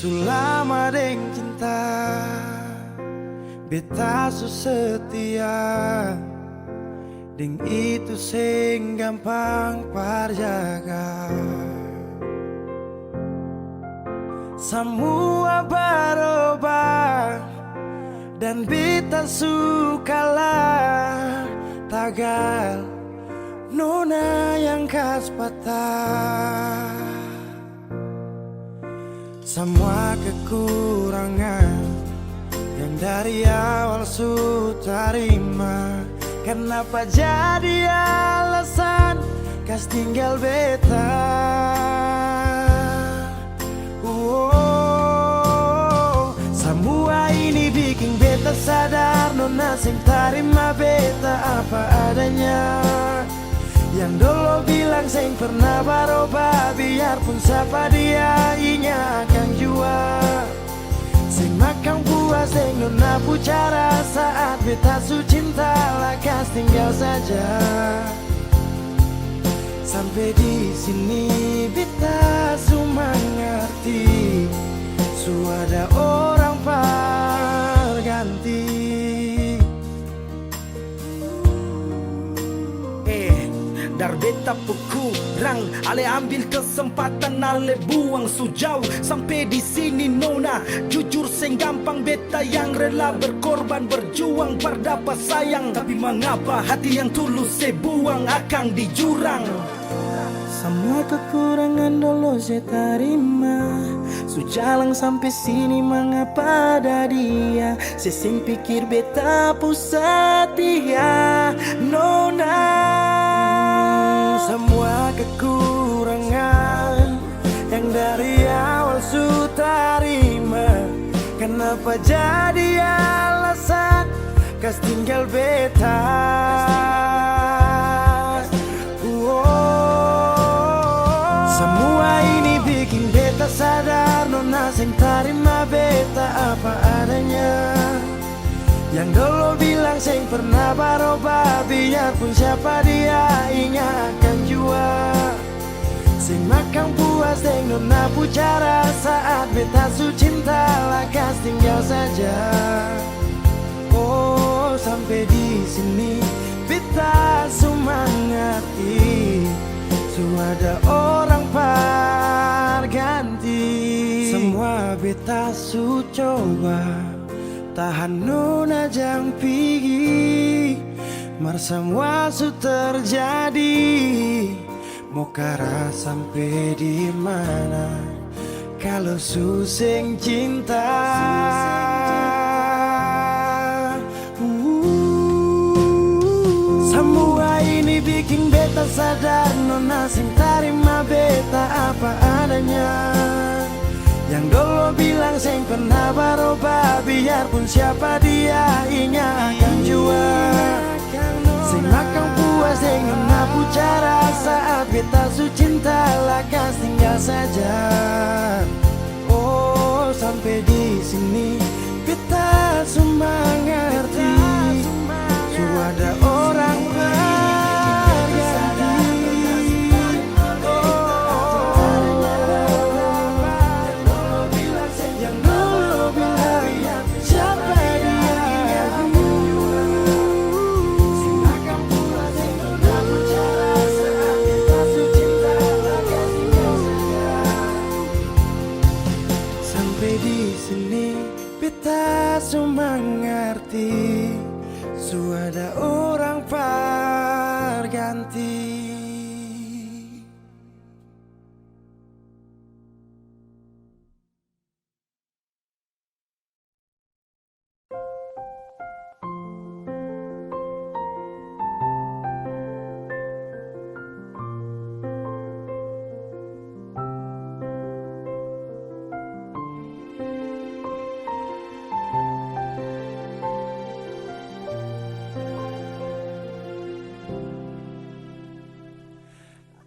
Sulama deng cinta beta su setia deng itu sing gampang parjaga. Semua berubah dan beta sukalah tagal nona yang khas patah. Semua kekurangan yang dari awal su terima, kenapa jadi alasan kas tinggal beta? Semua ini bikin beta sadar nona sing terima beta apa adanya. Yang dulu bilang sing pernah berubah, biarpun siapa dia inya akan jua. Sing makan puas sing nona pucara saat beta su cinta lakas tinggal saja. Sampai di sini beta su mengerti, su ada orang berganti. Dar beta kurang, ale ambil kesempatan, ale buang sujau. Sampai di sini nona, jujur sing gampang beta yang rela berkorban berjuang berdapat sayang. Tapi mengapa hati yang tulus saya buang akan di jurang? Semua kekurangan dulu saya terima, su jalan sampai sini mengapa ada dia. Saya sing pikir beta pusat dia nona. Semua kekurangan yang dari awal su terima, kenapa jadi alasan kas tinggal beta? Semua ini bikin beta sadar nona sing terima beta apa adanya. Yang dulu bilang sing pernah berubah, biarpun siapa dia inya akan jua. Sing makan puas sing nona pucara saat beta su cinta lakas tinggal saja. Oh sampai di sini beta su mengerti, su ada orang berganti. Semua beta su coba tahan nona jang pigi, mar semua su terjadi. Mau kara sampai di mana kalau su sing cinta? Semua ini bikin beta sadar nona sing terima beta apa adanya. Yang dulu bilang sing pernah berubah, biarpun siapa dia inya akan jua. Sing makan puas sing nona pucara saat beta su cinta lakas tinggal saja. Oh sampai di sini beta su mengerti, su ada orang su mengerti, su ada orang berganti.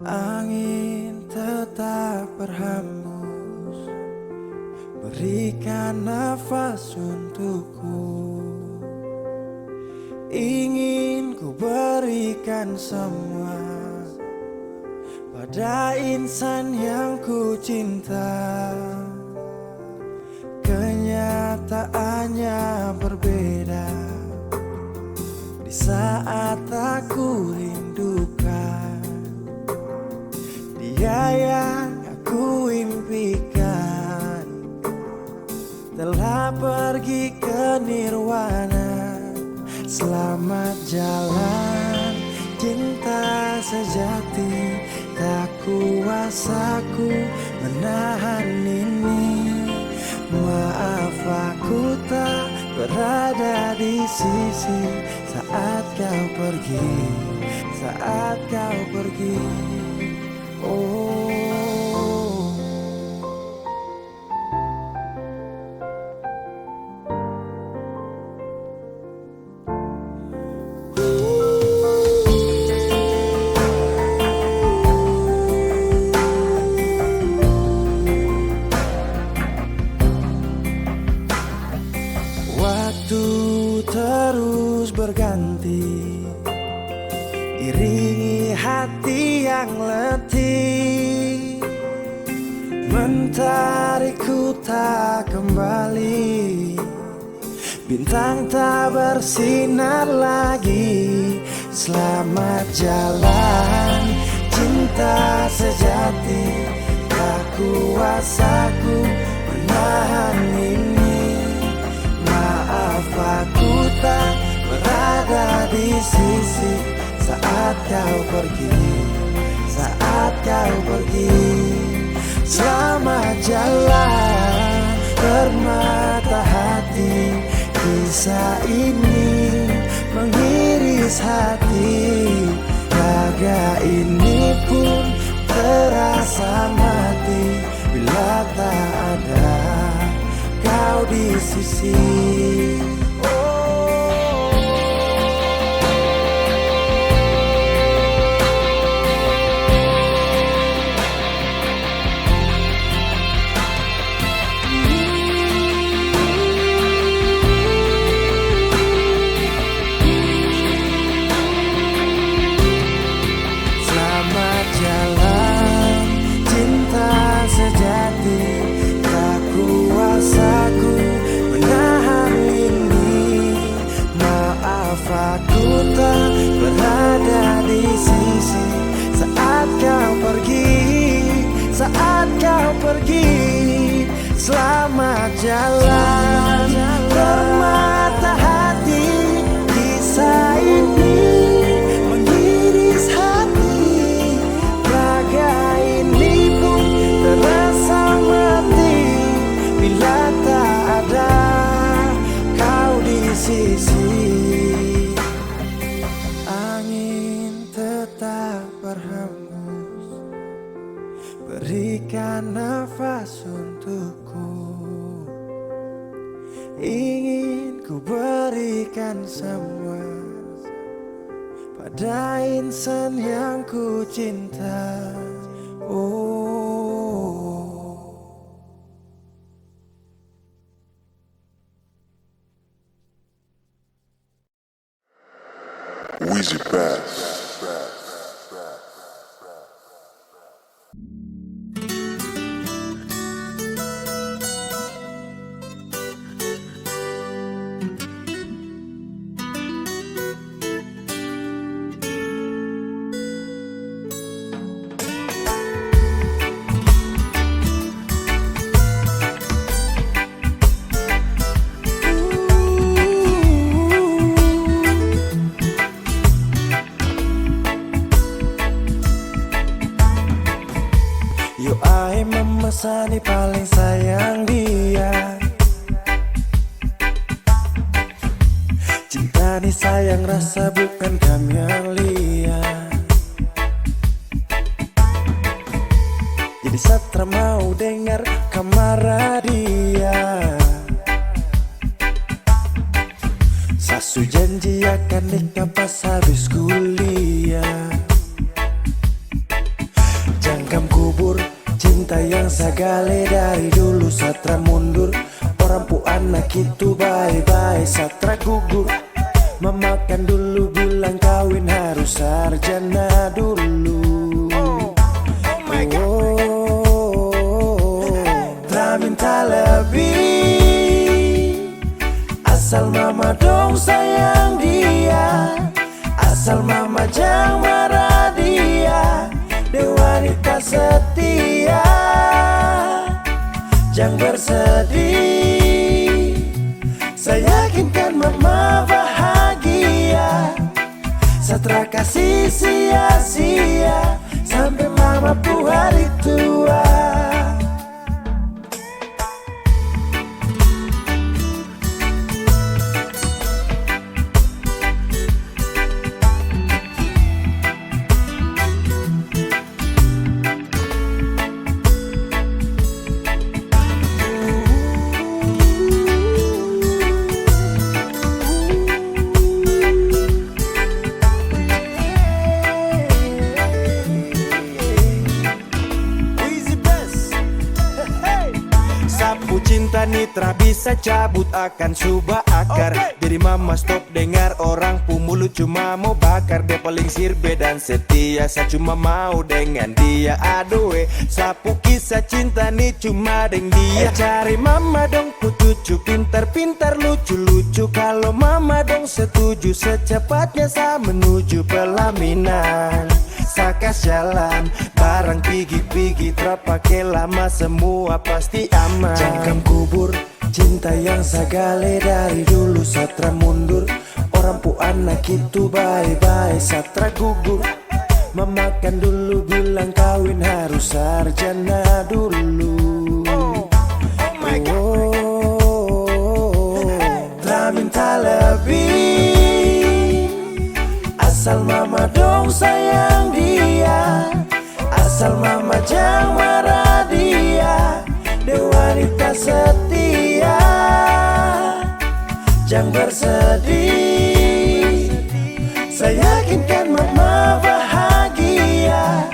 Angin tetap berhembus, berikan nafas untukku. Ingin ku berikan semua pada insan yang ku cinta. pernyataannya berbeda. Di saat aku rindukan dia yang aku impikan, telah pergi ke nirwana. Selamat jalan cinta sejati, tak kuasaku menahan ini. Maaf aku tak berada di sisi saat kau pergi, saat kau pergi. Oh, waktu terus berganti, iringi hati yang letih, mentarikku tak kembali. Bintang tak bersinar lagi. Selamat jalan cinta sejati, tak kuasaku menahan ini. Maaf aku tak berada di sisi saat kau pergi, saat kau pergi. Selamat jalan permata hati, kisah ini mengiris hati. Raga ini pun terasa mati bila tak ada kau di sisi. Selamat jalan cinta sejati, tak kuasaku menahan ini. Maaf aku tak berada di sisi saat kau pergi, saat kau pergi. Selamat jalan permata hati, kisah ini mengiris hati. Raga ini pun terasa mati bila tak ada kau di sisi. Angin tetap berhembus, berikan nafas untukku. Ingin ku berikan semua pada insan yang ku cinta. Oh, Wheezy Bass. yo ai memesani paling sayang dia. Cinta ni sayang rasa bukan kamelia. Jadi Satra mau dengar kamar dia. Sasu janji akan nikah pas habis kuliah. Jangkam kubur cinta yang sagale dari dulu. Satra mundur, orang pu anak itu bye-bye. Satra gugur, memakan dulu bilang kawin harus sarjana dulu. Tak minta lebih, Asal mama dong sayang dia, asal mama jangan marah dia. Dia wanita setia, jangan bersedih. Saya yakinkan mama bahagia, setelah kasih sia-sia sampai mama pu hari tua. Sapu cinta nitra bisa cabut akan subah akar. Jadi mama stop dengar orang pu mulut cuma mau bakar. Dia paling sirbe dan setia, saya cuma mau dengan dia. Aduh sapu kisah cinta nih cuma deng dia. Cari mama dong pu cucu, pintar-pintar lucu-lucu. Kalau mama dong setuju, secepatnya saya menuju pelaminan. Sakas jalan, barang pigi-pigi terpakai lama, semua pasti aman. Jangkam kubur, cinta yang sagale dari dulu satra mundur. Orang pu anak itu bye-bye satra gugur. Memakan dulu bilang kawin harus sarjana dulu. Oh my God. Tak minta lebih, asal mama dong sayang dia, asal mama jangan marah dia. Dia wanita setia, jangan bersedih. Saya yakinkan mama bahagia,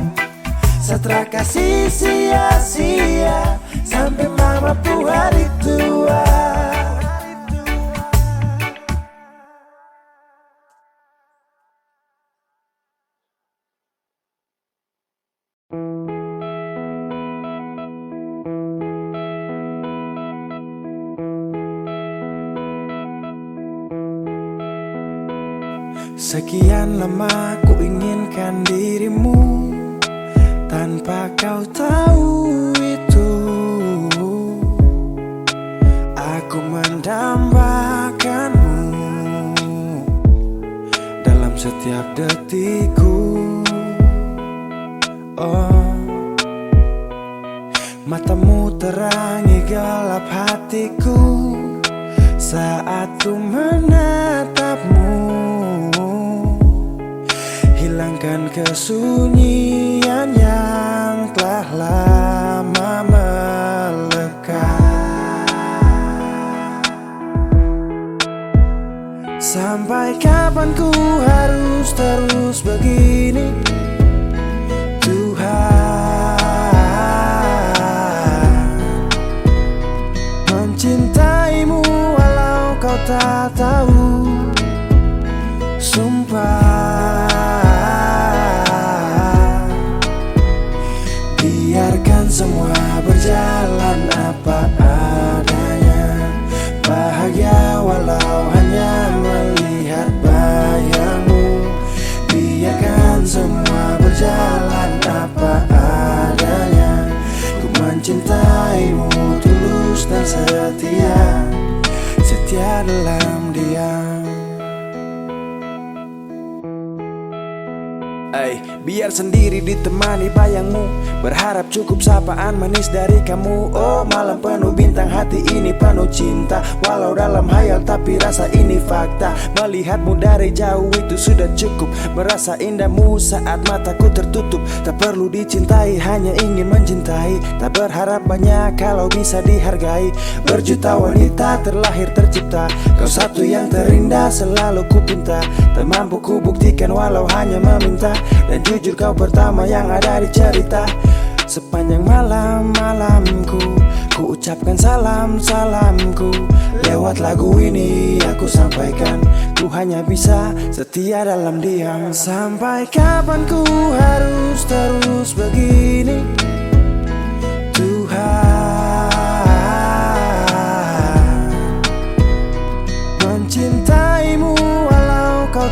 setelah kasih sia-sia sampai mama pu hari tua. Sekian lama ku inginkan dirimu, tanpa kau tahu itu. Aku mendambakanmu dalam setiap detikku. Oh, matamu terangi gelap hatiku saat ku menatapmu. Hilangkan kesunyian yang telah lama melekat. Sampai kapan ku harus terus begini, Tuhan? Mencintaimu walau kau tak tahu. Sumpah, biarkan semua berjalan apa adanya. Bahagia walau hanya melihat bayangmu. Biarkan semua berjalan apa adanya. Ku mencintaimu tulus dan setia, setia dalam diam. Biar sendiri ditemani bayangmu, berharap cukup sapaan manis dari kamu. Oh malam penuh bintang, hati ini penuh cinta. Walau dalam hayal tapi rasa ini fakta. Melihatmu dari jauh itu sudah cukup. Merasa indahmu saat mataku tertutup. Tak perlu dicintai, hanya ingin mencintai. Tak berharap banyak kalau bisa dihargai. Berjuta wanita terlahir tercipta, kau satu yang terindah selalu ku pinta. Tak mampu ku buktikan walau hanya meminta. Dan jujur kau pertama yang ada di cerita. Sepanjang malam-malamku ku ucapkan salam-salamku. Lewat lagu ini aku sampaikan, ku hanya bisa setia dalam diam. Sampai kapan ku harus terus begini, Tuhan?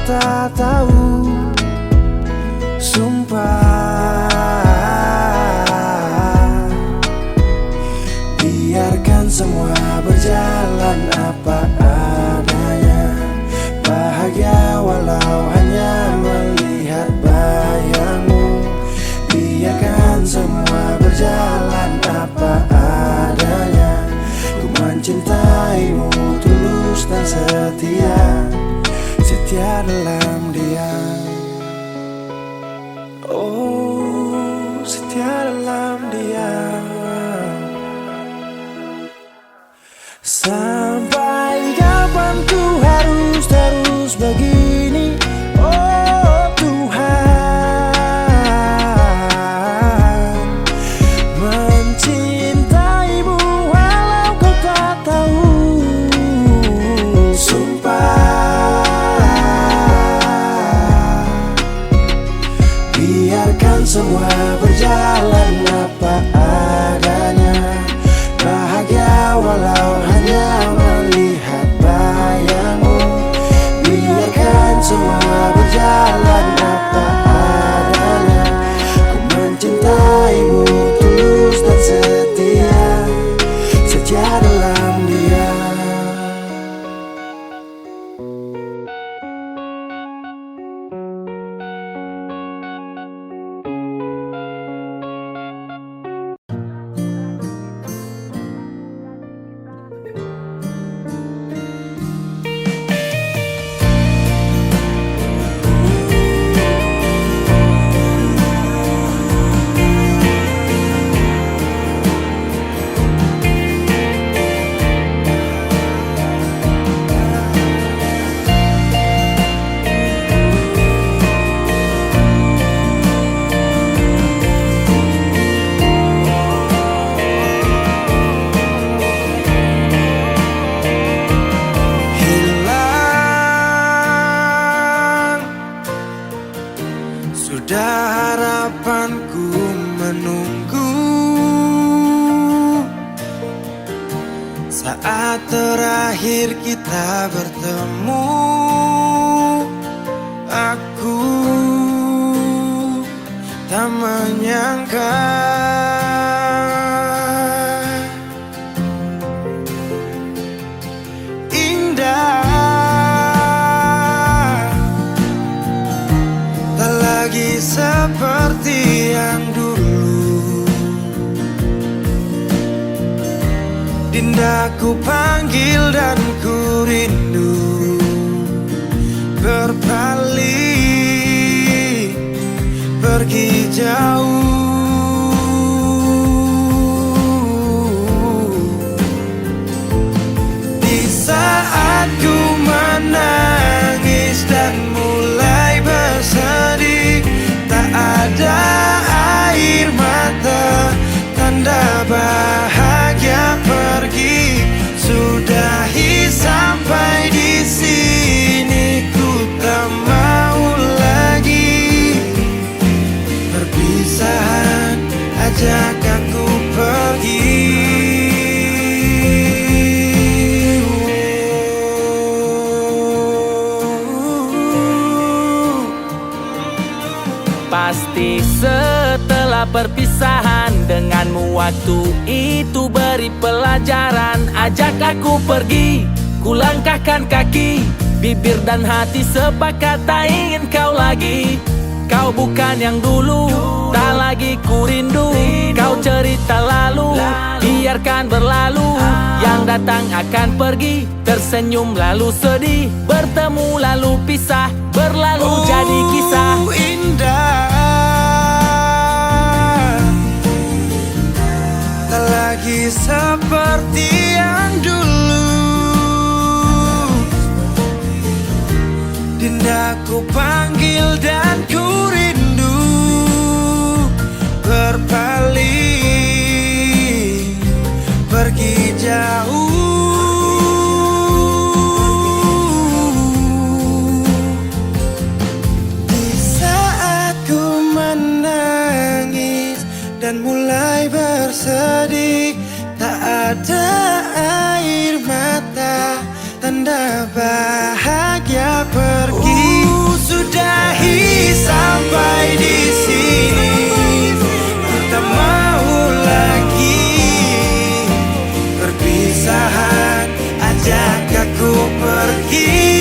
tak tahu. Sumpah, biarkan semua berjalan apa adanya. Bahagia walau hanya melihat bayangmu. Biarkan semua berjalan apa adanya. Ku mencintaimu tulus dan setia, setia dalam dia. Oh, setia dalam dia. Sampai kapan ku harus terus begini? Oh Tuhan, mencintaimu walau kau tak tahu. Sumpah, biarkan semua berjalan apa adanya. Bahagia walau hanya melihat bayangmu. Biarkan semua berjalan apa adanya. Ku mencintaimu tulus dan setia, setia dalam dia. Sudah harapanku menunggu saat terakhir kita bertemu. Aku tak menyangka seperti yang dulu. Dinda ku panggil dan ku rindu, berpaling pergi jauh. Di saat ku menangis dan mulai bersedih, tak ada air mata, tanda bahagia pergi. Sudahi sampai di sini, ku tak mau lagi. Perpisahan ajak aku pergi. Pasti setelah perpisahan denganmu, waktu itu beri pelajaran. Ajak aku pergi, ku langkahkan kaki. Bibir dan hati sepakat tak ingin kau lagi. Kau bukan yang dulu, tak lagi ku rindu. Kau cerita lalu, biarkan berlalu. Yang datang akan pergi, tersenyum lalu sedih. Bertemu lalu pisah, berlalu jadi kisah. Indah, tak lagi seperti yang dulu. Dinda ku panggil dan ku rindu, berpaling pergi jauh. Di saat ku menangis dan mulai bersedih, tak ada air mata, tanda bahagia pergi. sampai di sini. Ku tak mau lagi perpisahan, ajak aku pergi.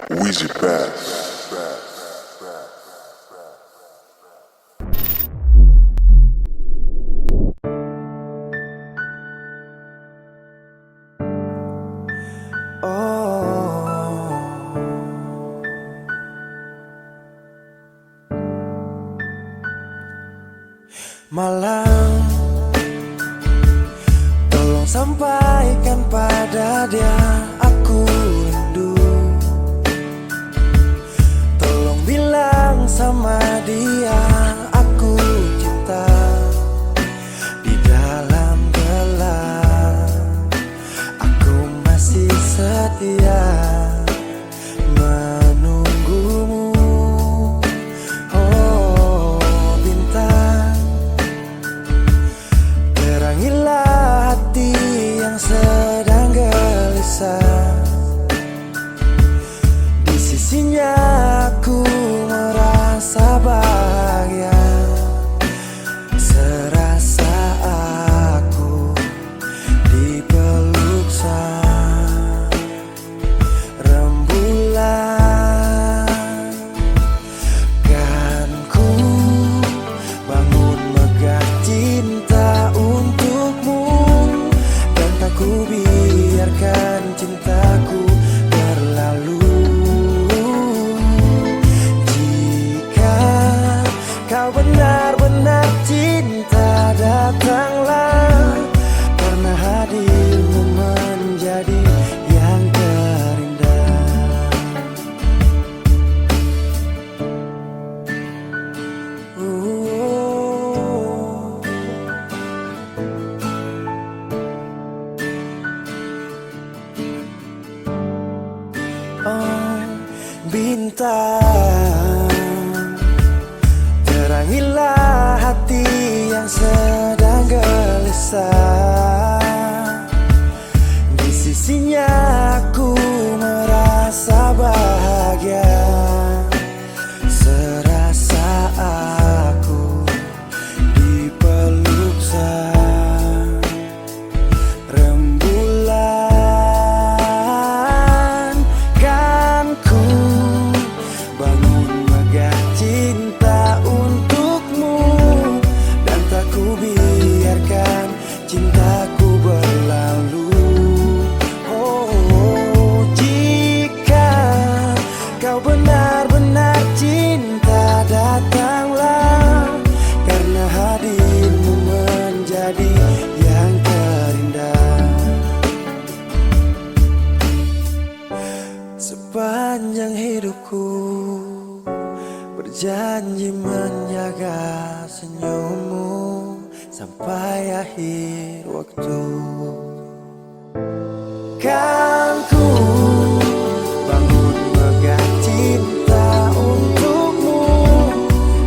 Weezy Bass. Malam, tolong sampaikan pada dia aku rindu. Tolong bilang sama dia aku cinta. Di dalam gelap aku masih setia menunggumu. Oh bintang, terangilah hati yang sedang gelisah. Di sisinya aku merasa bahagia, serasa aku dipeluk sang rembulan. Kan ku bangun megah cinta untukmu, dan tak ku biarkan cintaku berlalu. Jika kau benar-benar cinta, datanglah, karena hadirmu menjadi yang terindah. Oh bintang, terangilah hati yang sedang gelisah. Di sisinya aku merasa bahagia, serasa aku dipeluk sang rembulan. Kan ku bangun megah cinta untukmu, dan tak ku biarkan cintaku berlalu. Oh jika kau benar-benar cinta, datanglah, karena hadirmu menjadi yang terindah. Sepanjang hidupku berjanji menjaga senyummu sampai akhir waktu. Kan ku bangun megah cinta untukmu,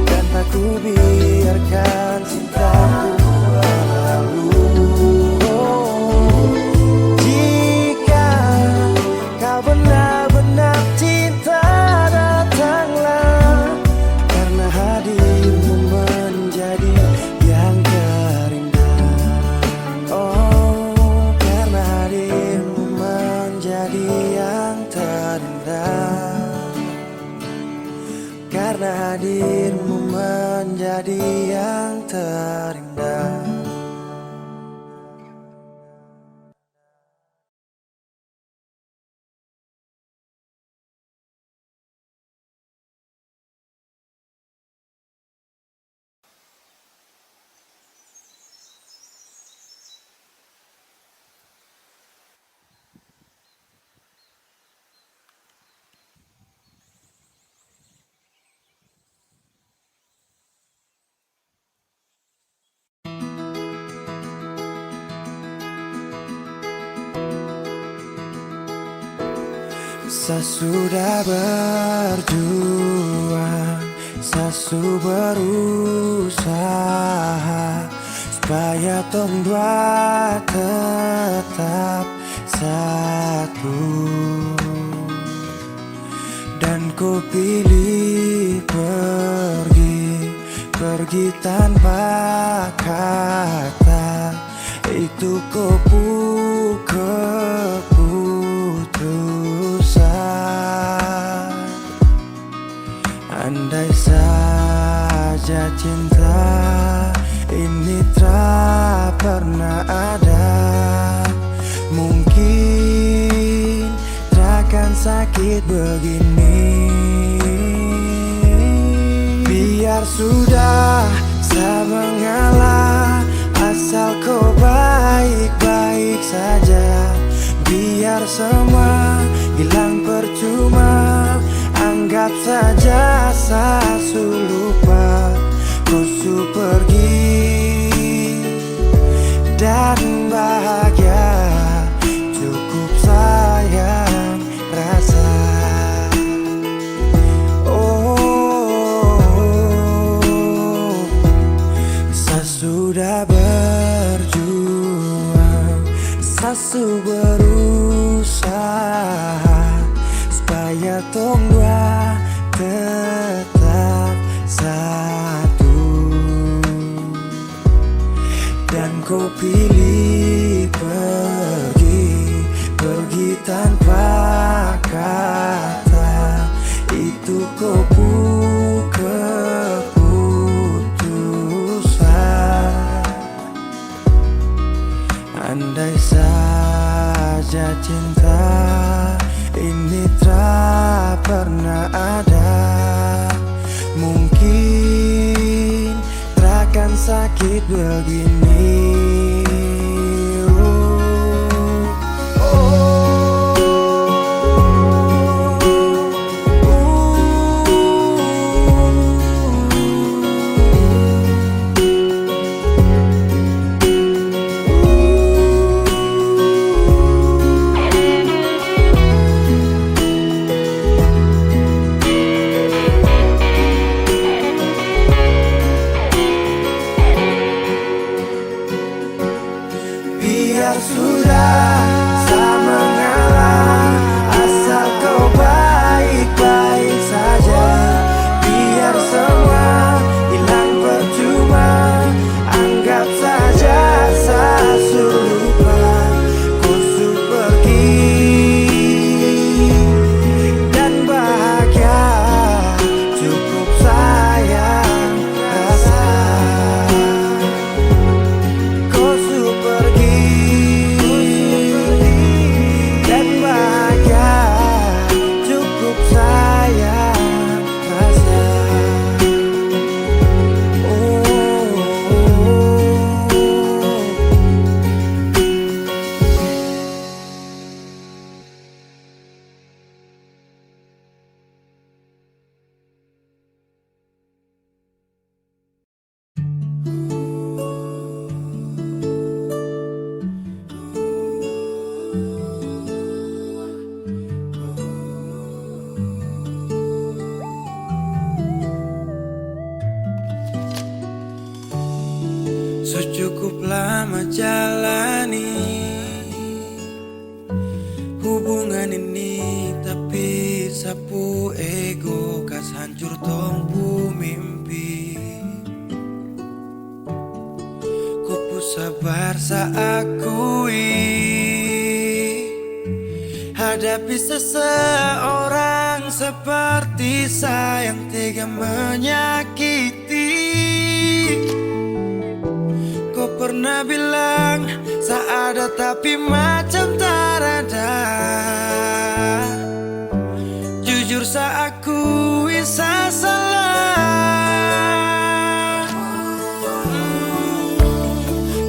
dan tak ku biarkan cintaku berlalu. Oh, jika kau benar-benar cinta, datanglah, hadirmu menjadi yang terindah. Sesudah berjuang, sesu berusaha supaya tong dua tetap satu. Dan ku pilih pergi tanpa kata. Itu keputusan. Andai saja cinta ini tak pernah ada, mungkin takkan sakit begini. Biar sudah saya mengalah, asal kau baik-baik saja. Biar semua hilang percuma, anggap saja saya lupa. Kau pergi dan bahagia, cukup sayang rasa. Sesudah berjuang, sesu berusaha supaya tong dua tetap satu. Dan kau pilih pergi tanpa kata. Itu keputusan. Andai saja cinta ini tak pernah ada, mungkin takkan sakit begini. Biar sudah saya mengalah, asal kau baik-baik saja. Biar semua hilang percuma, anggap saja saya lupa. Kau pergi dan bahagia, cukup sayang rasa. Kau pergi dan bahagia, cukup sayang rasa. Secukup lama jalani hubungan ini, tapi sapu ego kas hancur tongpu mimpi. Kupu sabar saakui ada hadapi seseorang seperti saya yang tega menyakiti. Kau pernah bilang seada tapi macam tak ada. Jujur saya akui saya salah.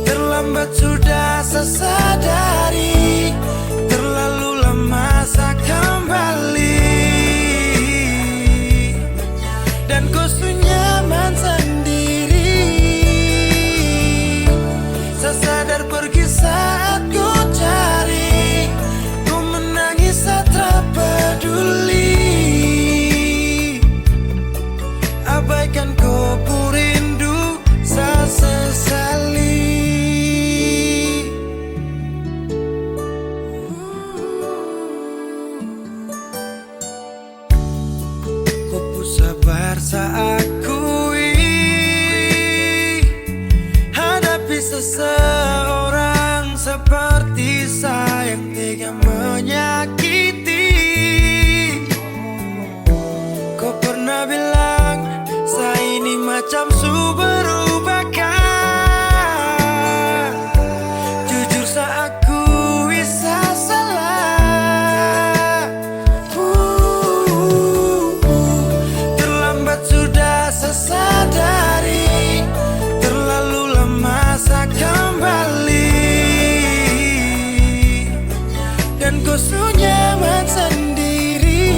Terlambat sudah saya sadari, terlalu lama saya kembali. Dan kau sudah nyaman sendiri. Saya sadar pergi saat ku cari, ku menangis saat tak peduli. Abaikan kau rindu, saya sesali. Ku sabar saya akui, hadapi seseorang seperti saya yang tega menyakiti. Kau pernah bilang saya ini macam su berubahkan. Jujur saya akui saya salah. Terlambat sudah saya sadari, terlalu lama saya kembali. Dan kau sudah nyaman sendiri.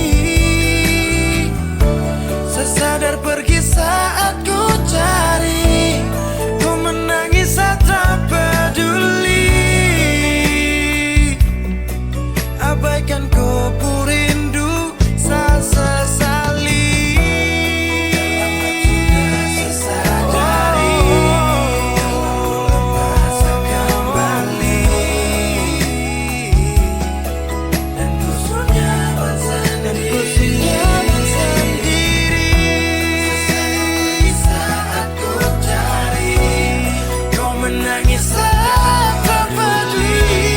Saya sadar pergi saat ku cari, ku menangis saat tak peduli. Abaikan kau rindu, saya sesali. Sadari, terlalu lama saya kembali. Dan kau sudah nyaman sendiri. Saat ku cari, kau menangis saat tak peduli.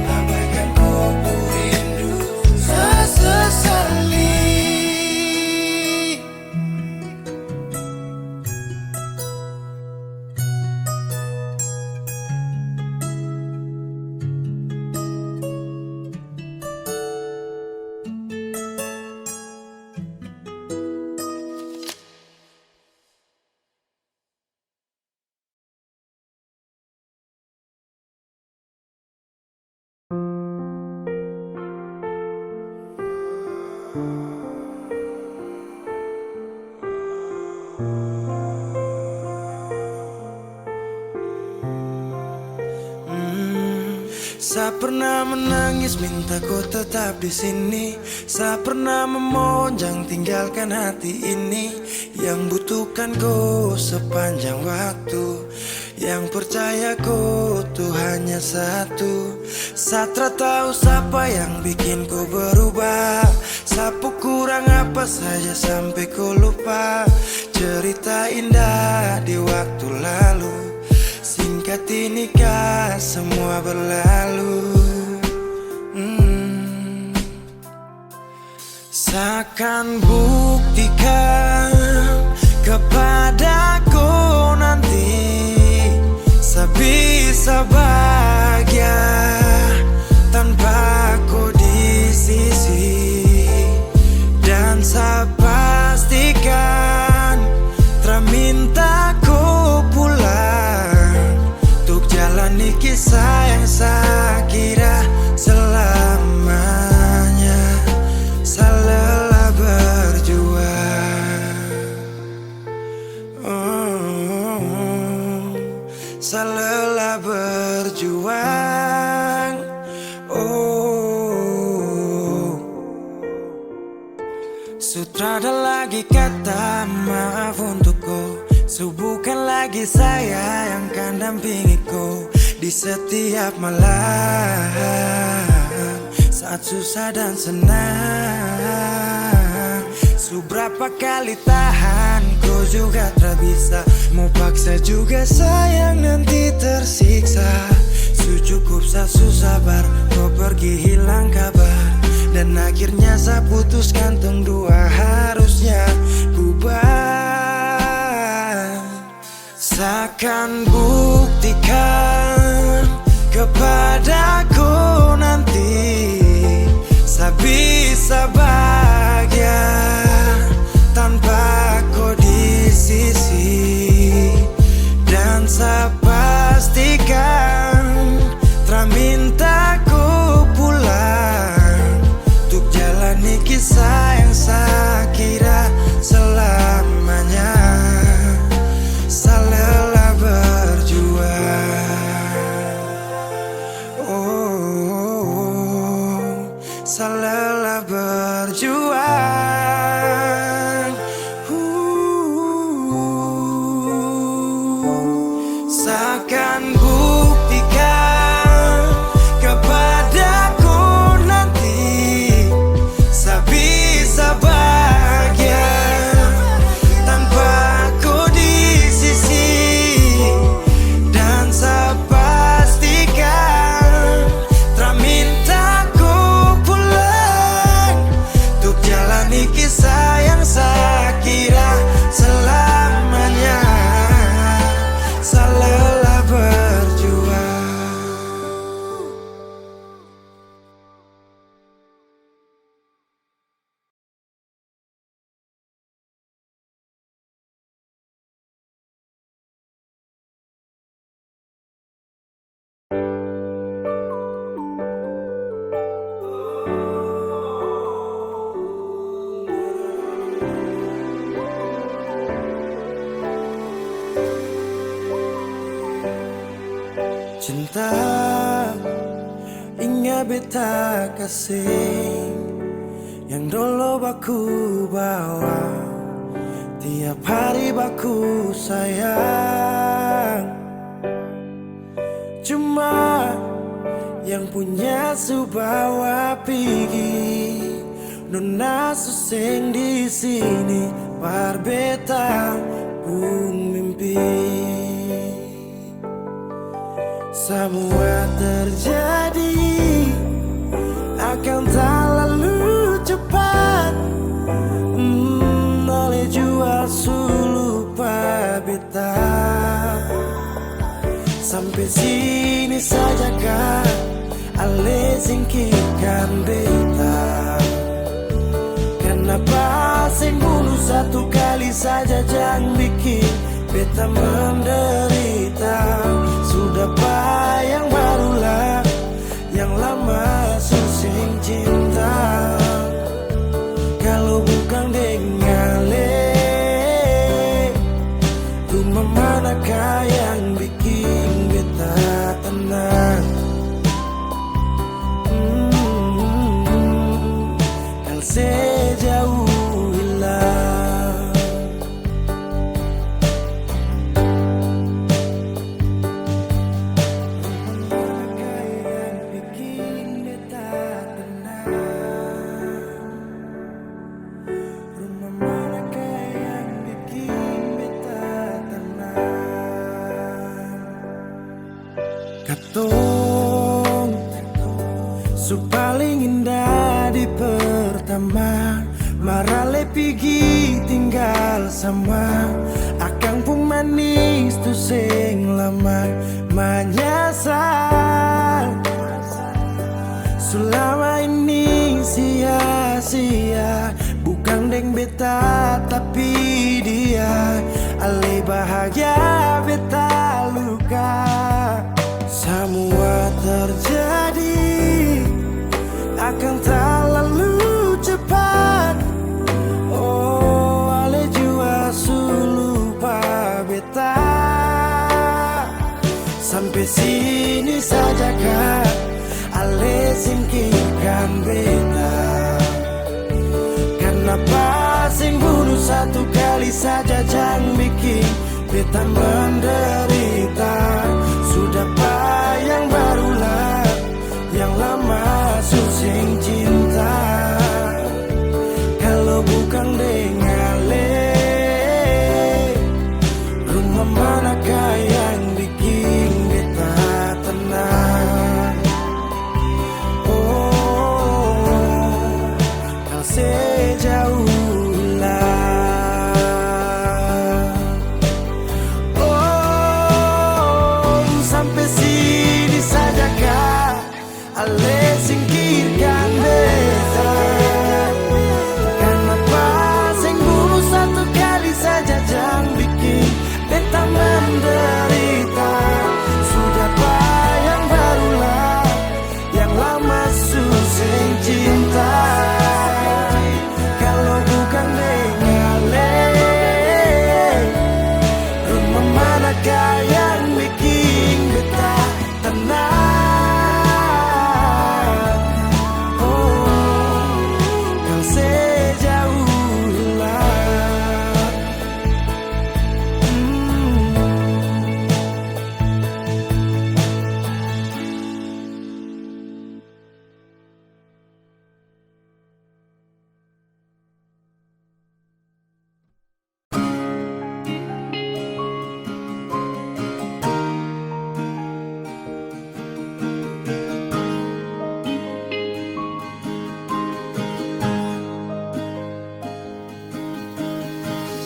Abaikan kau rindu, saya sesali. Saya pernah menangis minta kau tetap di sini. Saya pernah memonjang tinggalkan hati ini yang butuhkan kau sepanjang waktu, yang percaya kau tuh hanya satu. Saya tak tahu siapa yang bikin kau berubah. Sapu kurang apa saja sampai kau lupa cerita indah di waktu lalu. Singkat ini kah semua berlalu. Seakan buktikan kepadaku nanti saya bisa bahagia tanpa kau di sisi. Dan saya pastikan terminta kau pulang untuk jalani kisah yang saya kira selamanya. Saya lelah berjuang, saya lelah berjuang. Sutrada lagi kata maaf untuk kau. Bukan lagi saya yang kan dampingi kau di setiap malam saat susah dan senang. Seberapa kali tahan kau juga tak bisa. Mau paksa juga sayang nanti tersiksa. Su cukup sa sabar, kau pergi hilang kabar. Dan akhirnya saya putuskan tong dua harusnya bubar. Seakan buktikan kepadaku nanti saya bisa bahagia tanpa kau di sisi. Dan saya pastikan minta ku pulang untuk jalani kisah yang saya kira selamanya. Saya lelah berjuang, oh, saya lelah berjuang. Seakan buktikan kepadaku nanti saya bisa bahagia tanpa ku di sisi. Dan saya pastikan minta ku pulang untuk jalani kisah yang saya kira selamanya. Saya lelah berjuang. Cinta ingat beta kasih yang dulu baku bawa, tiap hari baku sayang. Cuma yang punya su bawa pergi, nona suseng di sini par beta pun mimpi. Semua terjadi akan tak lalu cepat. Oleh jual lupa beta. Sampai sini saja kan ale singkirkan beta. Kenapa sing bunuh satu kali saja jangan bikin beta menderita. Sudah yang barulah yang lama susing cinta. Kalau bukan dengan rumah manakah yang bikin beta tenang? Kalau sejauh hilang. Katong su paling indah di pertama, marale pigi tinggal sama. Akang pun manis tu sing lama menyasar. Selama ini sia-sia, bukan deng beta tapi dia. Ale bahagia beta luka. Semua terjadi akan tak lalu cepat. Oh, ale jua lupa beta. Sampai sini saja kan ale singkirkan beta. Kenapa sing bunuh satu kali saja jangan bikin beta menderita. Sudah yang barulah yang lama susing cinta. Kalau bukan dengan rumah manakah yang bikin beta tenang?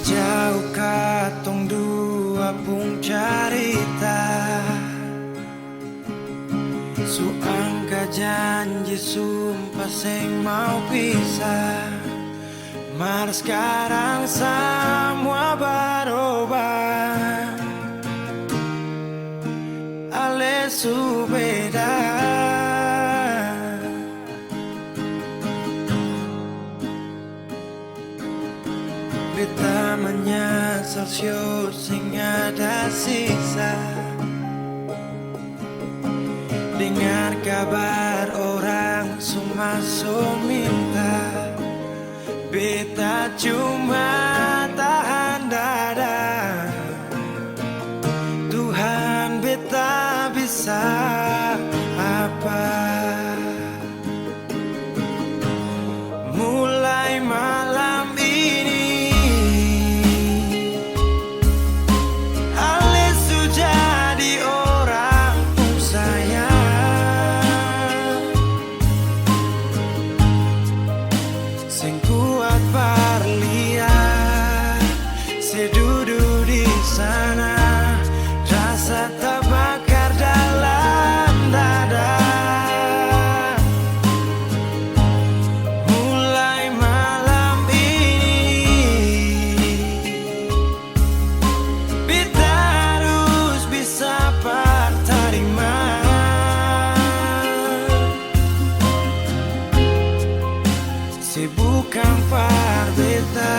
Jauh katong dua pung carita, suangka janji sumpah seng mau pisah. Mar sekarang semua berubah, ale su beda. Beta menyesal sio sing ada sisa. Dengar kabar orang semua minta, beta cuma tahan dada. Tuhan beta bisa apa? Mulai malam ini ale su jadi orang pun sayang, sing kuat berlian, sedudu di sana, rasa terbakar dalam dada. Mulai malam ini beta harus bisa berterima. Bukan par beta,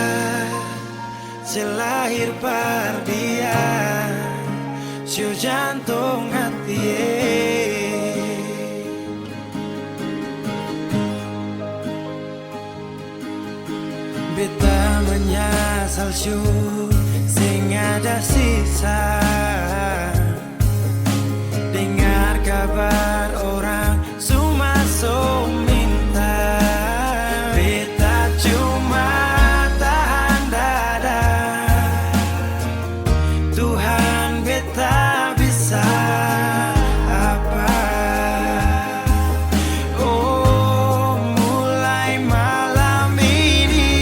selahir par dia, sio jantung hati. Beta menyesal sio sing ada sisa. Dengar kabar orang semua minta, cuma tahan dada. Tuhan beta bisa apa? Oh, mulai malam ini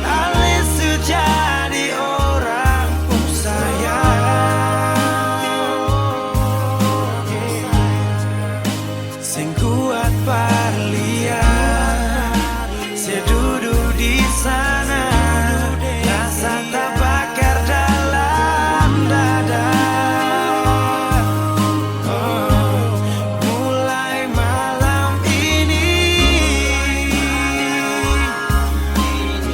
ale su jadi orang pun sayang, sing kuat berlian, sedudu di sana, rasa terbakar dalam dada. Oh, mulai malam ini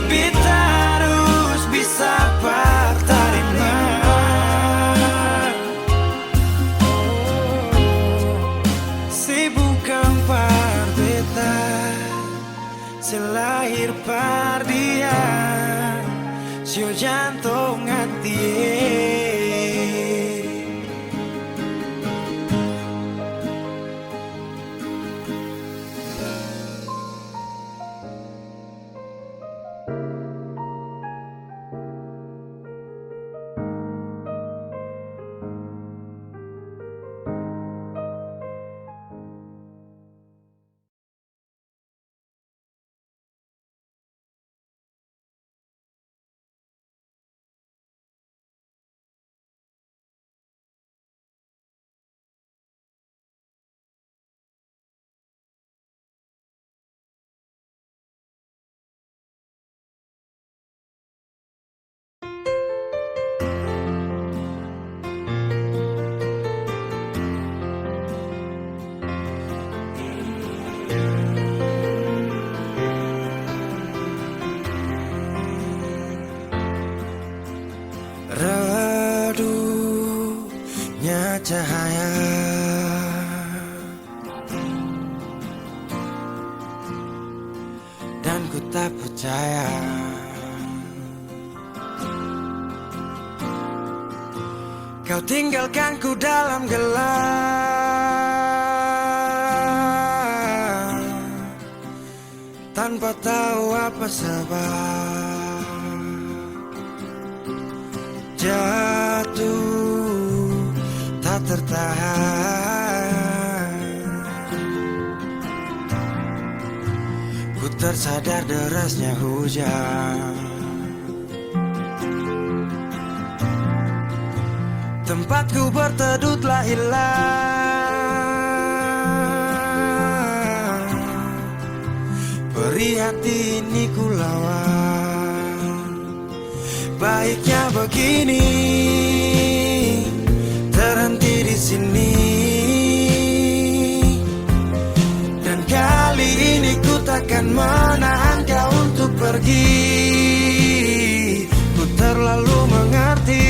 beta harus bisa berterima. Bukan par beta, selahir par dia, sio jantung hati. Redupnya cahaya, dan ku tak percaya kau tinggalkan ku dalam gelap, tanpa tahu apa sebab. Jatuh tak tertahan, ku tersadar derasnya hujan. Tempatku berteduh telah hilang. Perih hati ini ku lawan. Baiknya begini, terhenti di sini. Dan kali ini ku takkan menahan kau untuk pergi. Ku terlalu mengerti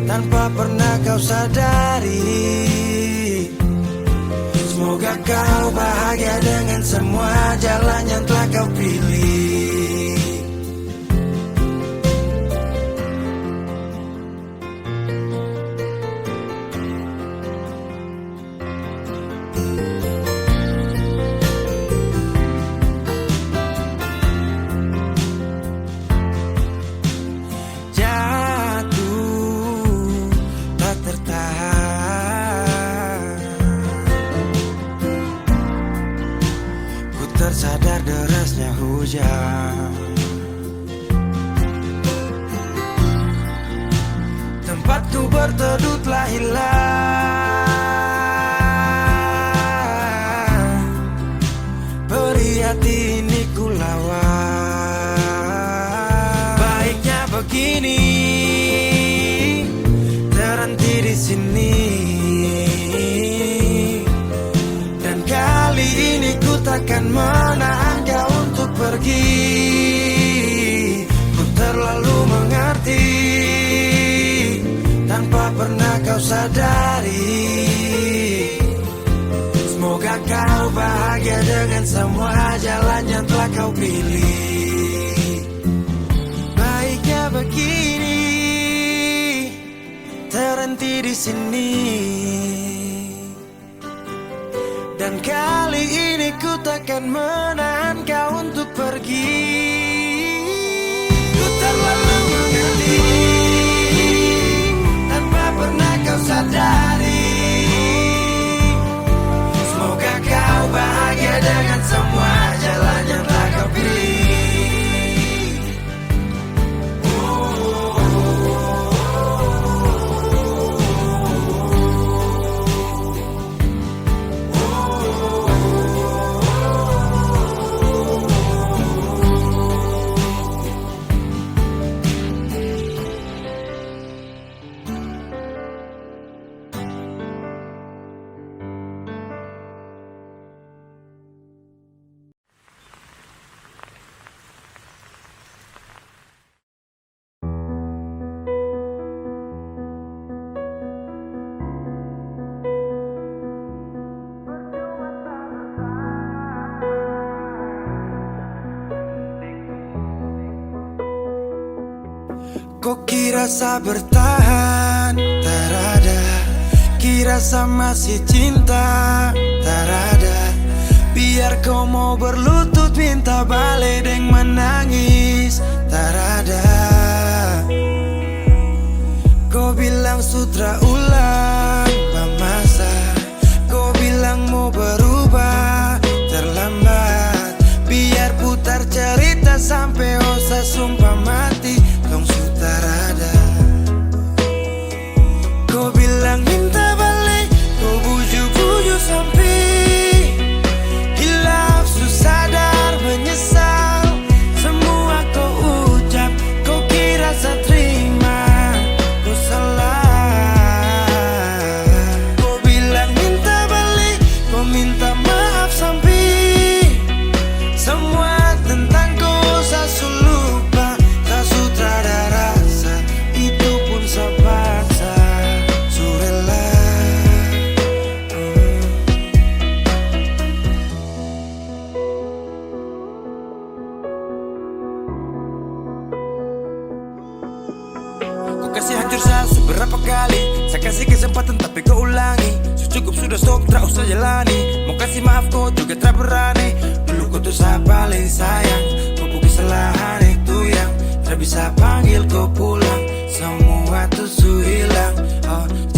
tanpa pernah kau sadari. Semoga kau bahagia dengan semua jalan yang telah kau pilih. Tersadar derasnya hujan. Tempatku berteduh telah hilang. Perih hati ini ku lawan. Baiknya begini, terhenti di sini. Dan kali ini ku takkan menahan kau untuk pergi. Ku terlalu mengerti tanpa pernah kau sadari. Semoga kau bahagia dengan semua jalan yang telah kau pilih. Baiknya begini, terhenti di sini. Dan kali ini ku takkan menahan kau untuk pergi. Ku terlalu mengerti tanpa pernah kau sadari. Semoga kau bahagia dengan semua jalan yang telah kau pilih. Kok kira sa bertahan, tak ada. Kira sa masih cinta, tak ada. Biar kau mau berlutut minta balik deng menangis, tak ada. Kau bilang sutra ulang masa. Kau bilang mau berubah, terlambat. Biar putar cerita sampai osa sumpah mati. Dong sutarada. Kau bilang minta balik, kau buju-buju sampai hilaf, susah sadar menyesal. Semua kau ucap, kau kira saya terima. Kau salah. Kau bilang minta balik, kau minta maaf sampai semua tentang kau saya lupa. Tak sutradara rasa, itu pun saya paksa. Surela Kau kasih hancur saya seberapa kali. Saya kasih kesempatan tapi kau ulangi. Cukup sudah stop, tak usah jalani. Mau kasih maaf kau juga tak berani. Dulu kau tuh saya paling sayang. Kau bukan kesalahan itu yang tak bisa panggil kau pulang. Semua tuh su hilang.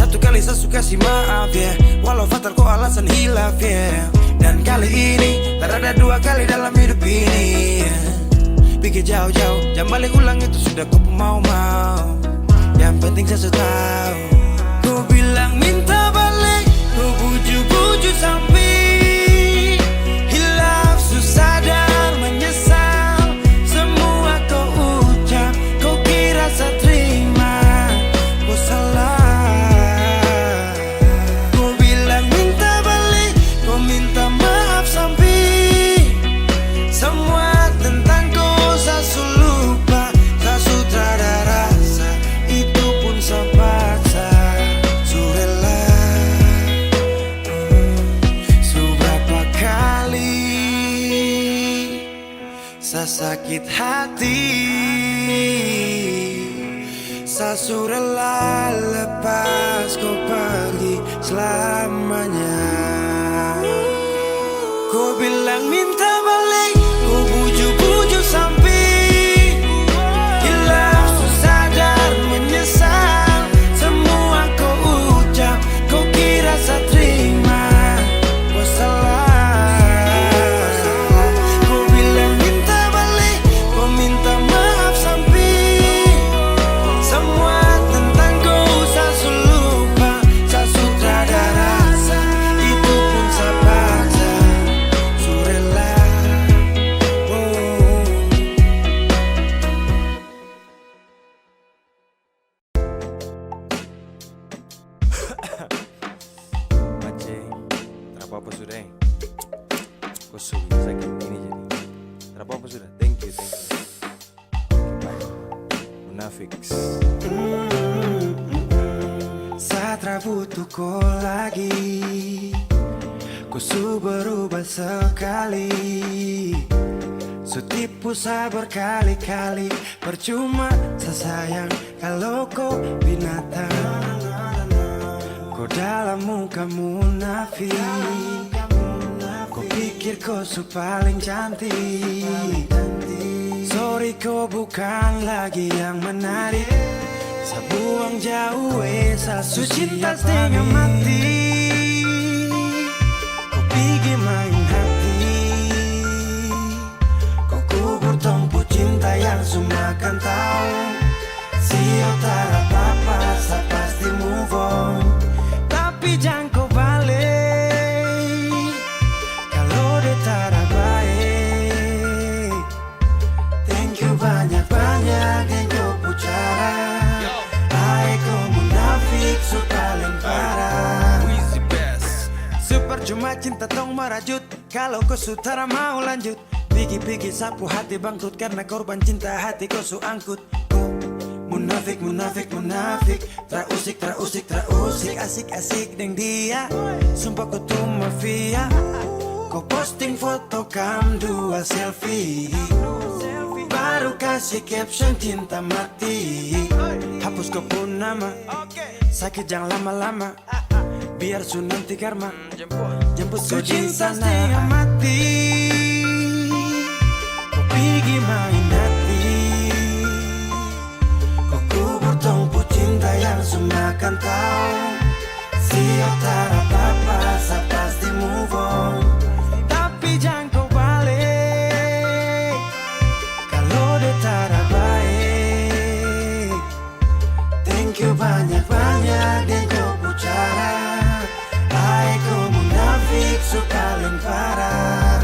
Satu kali saya suka kasih maaf ya, walau fatal kok alasan hilaf ya. Dan kali ini tak ada dua kali dalam hidup ini ya. Pikir jauh-jauh, jam balik ulang itu sudah kau mau-mau. Yang penting saya tahu. Kau bilang minta balik, kau bujuk-bujuk sampai hilaf, susah dan menyesal. Semua kau ucap, kau kira saya terima, kau salah. Kau bilang minta balik, kau minta maaf sampai semua tentang kau saya lupa. Saya sudah ada rasa, itu pun saya paksa. Surela seberapa kali saya sakit hati, saya surela lepas kau pergi selamanya. Kau bilang minta balik, kau bujuk-bujuk sampai hilaf, susah dan menyesal. Semua kau ucap, kau kira saya terima, kau salah. Kau bilang minta balik, kau minta maaf sampai semua tentang kau saya lupa. Saya sudah ada rasa, itu pun saya paksa. Surela Aceh, tak apa-apa sudah. Kau suruh sakit ini jadi. Tak apa-apa sudah. Thank you. Bye. Munafiks. Saya butuh kau lagi. Kau su berubah sekali, su tipu saya berkali-kali. Percuma saya sayang kalau kau binatang. Kau dalam muka munafik, kau pikir kau su paling cantik. Sorry kau bukan lagi yang menarik. Saya buang jauh saya su cinta setengah mati. Kau pergi main hati, kau kubur tumpu cinta yang semua kan tahu. Siapa tak apa-apa, saya pasti move on. Tapi jangan kau balik kalau dia tak ada baik. Thank you banyak-banyak yang kau pucara. Hai kau munafik su paling parah. Wizzy Best. Super cuma cinta tong merajut. Kalau kau sutara mau lanjut, pigi-pigi sapu hati bangkrut karena korban cinta hati kau su angkut. Kau munafik, munafik, munafik. Terusik, asik-asik deng dia. Sumpah kau tuh mafia. Kau posting foto kam dua selfie, baru kasih caption cinta mati. Hapus kau pun nama, sakit jangan lama-lama, biar su nanti karma jemput su cinta setengah mati. Kau pergi main hati, kau kubur tumpu cinta yang semua kan tahu. Siap tak apa-apa, saya pasti move on. Tapi jangan kau balik kalau dia tak ada baik. Thank you banyak-banyak dan kau pucara. Hai kau munafik su paling parah.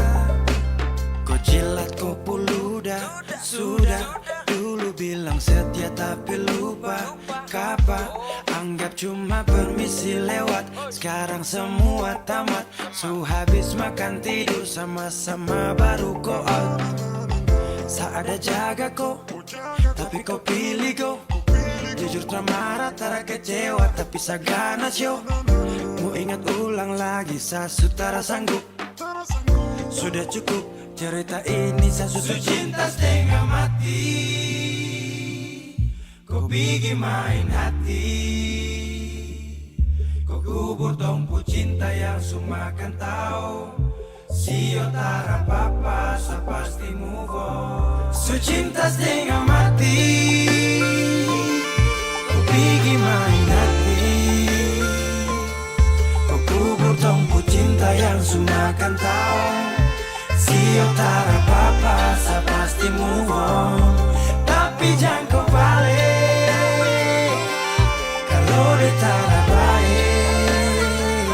Kau jilat kau puludah, sudah dulu bilang setia tapi lupa kapa. Anggap cuma permisi lewat, sekarang semua tamat. Su habis makan tidur sama-sama baru kau out. Sa ada jaga kau, tapi kau pilih kau. Jujur tak marah, tak kecewa, tapi sa ganas yo. Mau ingat ulang lagi, sa sutara sanggup. Sudah cukup cerita ini, sa susu cinta setengah mati. Kau pergi main hati, kau kubur tumpu cinta yang semua kan tahu. Sio tak apa-apa, sa pasti move on. Su cinta setengah mati, kau pergi main hati, kan tahu si otara papa sa pasti move on. Tapi jangan kau balik kalau dia tak baik.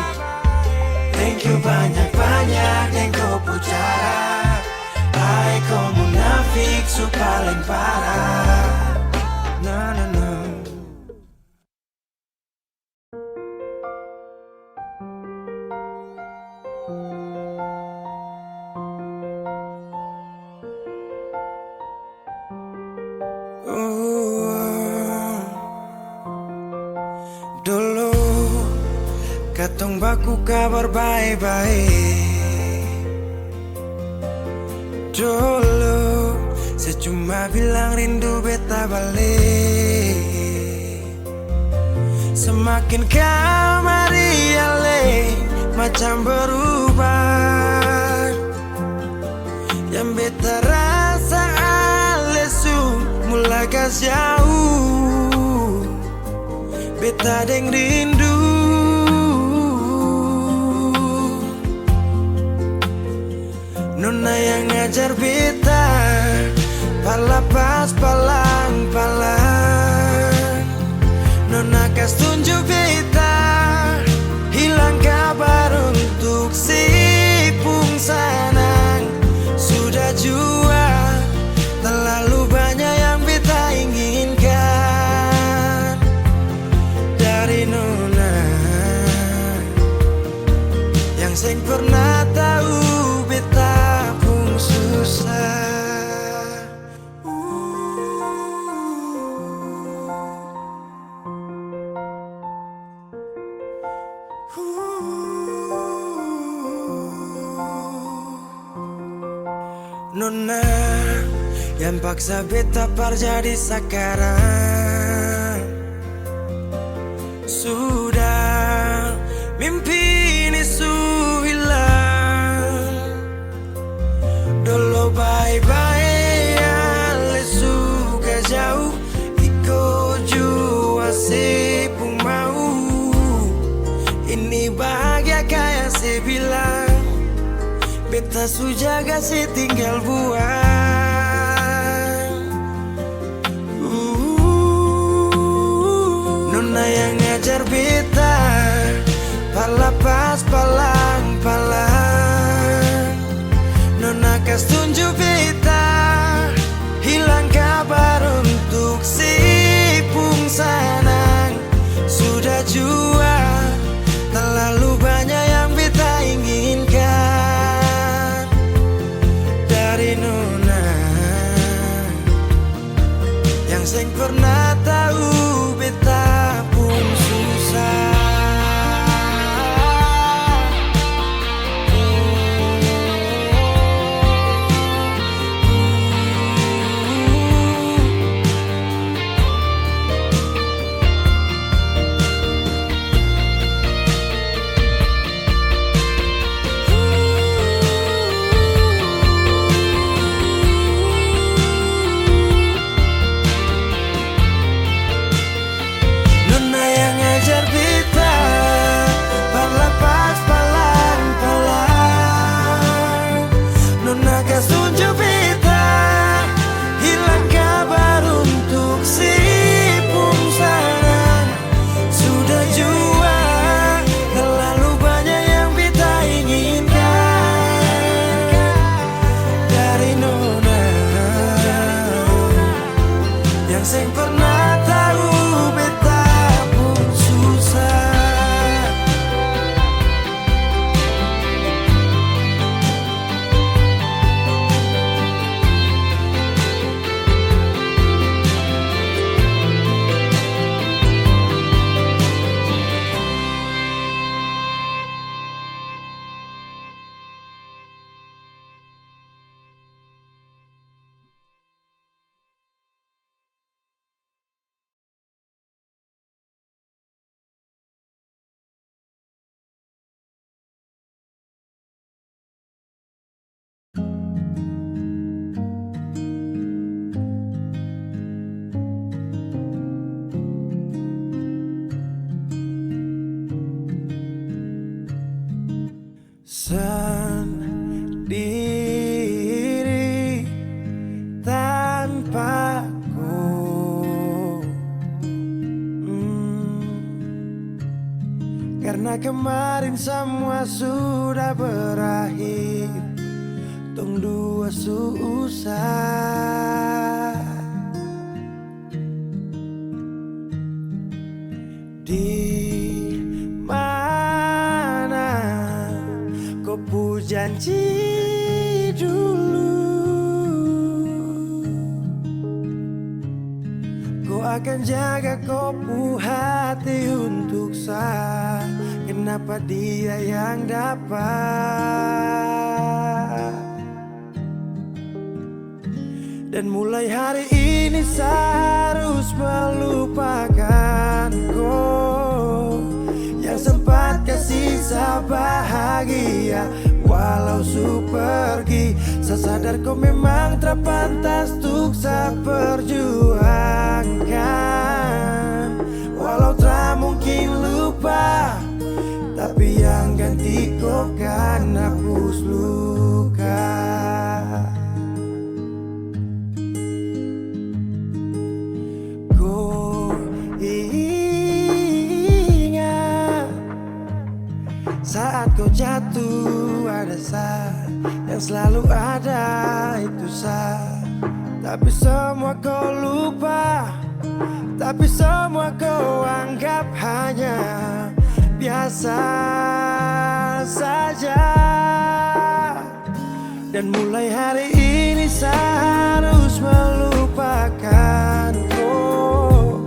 Thank you banyak-banyak yang kau pucara. Hai kau munafik su paling parah. Na na na. Dulu katong baku kabar baik-baik. Dulu saya cuma bilang rindu beta balik. Semakin kamari ale macam berubah. Yang beta rasa alesu mulai kas jauh. Beta deng rindu. Nona yang ngajar beta palapas palang-palang. Nona kas tunjuk beta hilang kabar untuk si pungsanang. Sudah jua terlalu banyak yang beta inginkan dari Nona yang seng pernah tahu beta pun susah. Nona yang paksa beta par jadi sekarang. Sudah mimpi ini su hilang. Dulu bye-bye ale suka jauh. Iko jua si pun mau. Ini bahagia kayak si bilang. Beta su jaga si tinggal buang. Nona yang ngajar beta palapas palang-palang. Nona kas tunjuk beta hilang kabar untuk si pungsanang. Sudah jua terlalu banyak yang beta inginkan dari Nona yang seng pernah tahu beta pun susah. kemarin semua sudah berakhir, tong dua susah. Di mana kau pu janji dulu, kau akan jaga kau pu hati untuk saya. Kenapa dia yang dapat? Dan mulai hari ini saya harus melupakan kau yang sempat kasih saya bahagia. Walau su pergi, saya sadar kau memang terpantas untuk saya perjuangkan. Walau tak mungkin lupa, tapi yang ganti kau kan hapus luka. Kau ingat saat kau jatuh, ada saya yang selalu ada, itu saya. Tapi semua kau lupa, tapi semua kau anggap hanya biasa saja. Dan mulai hari ini saya harus melupakan kau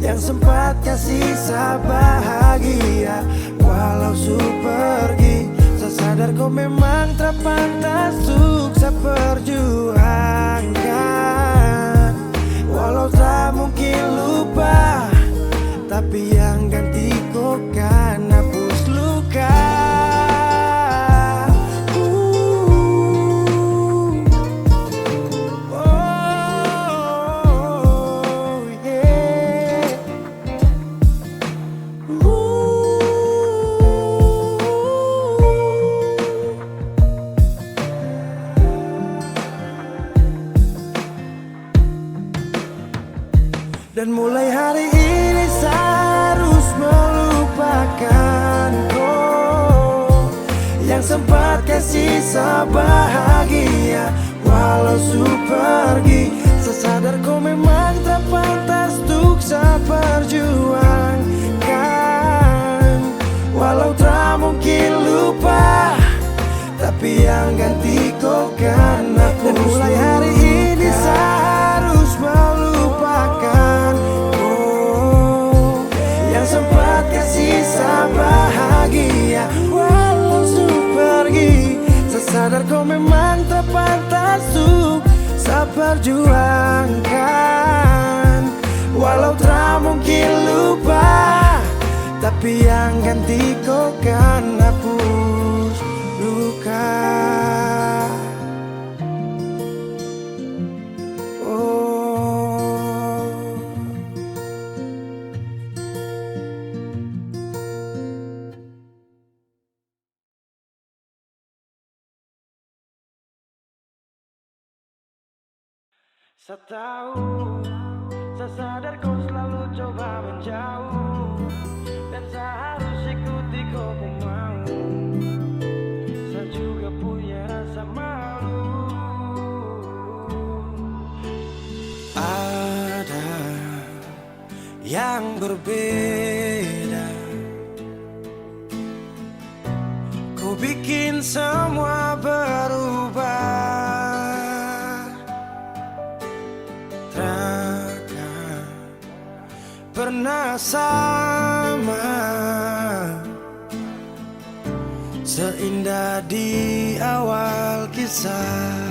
yang sempat kasih saya bahagia. Walau su pergi, saya sadar kau memang terpantas untuk saya perjuangkan. Walau tak mungkin lupa, tapi yang ganti kau kan hapus luka. Oh, yeah. Dan mulai hari ini saya harus melupakan kau yang sempat kasih saya bahagia. Walau su pergi, saya sadar kau memang terpantas untuk saya perjuangkan. Walau tak mungkin lupa, tapi yang ganti kau kan aku. Dan mulai hari ini saya harus melupakan kau yang sempat kasih saya bahagia. Walau su pergi, saya sadar kau memang terpantas untuk saya perjuangkan. Walau tak mungkin lupa, tapi yang ganti kau kan hapus luka. Saya tahu, saya sadar kau selalu coba menjauh, dan saya harus ikuti kau mau. Saya juga punya rasa malu. Ada yang berbeda, kau bikin semua berubah. Pernah sama, seindah di awal kisah,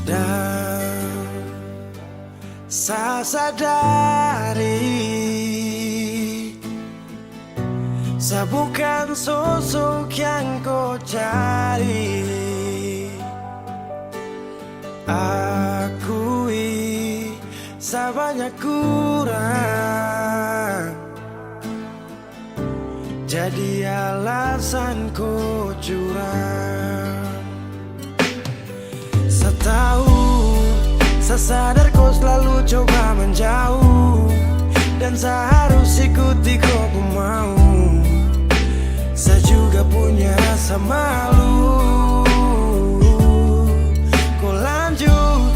dan saya sadari saya bukan sosok yang kau cari. Akui saya banyak kurang, jadi alasan kau curang. Saya tahu, saya sadar kau selalu coba menjauh, dan saya harus ikut ikuti kok ku mau. Saya juga punya rasa malu. Kau lanjut,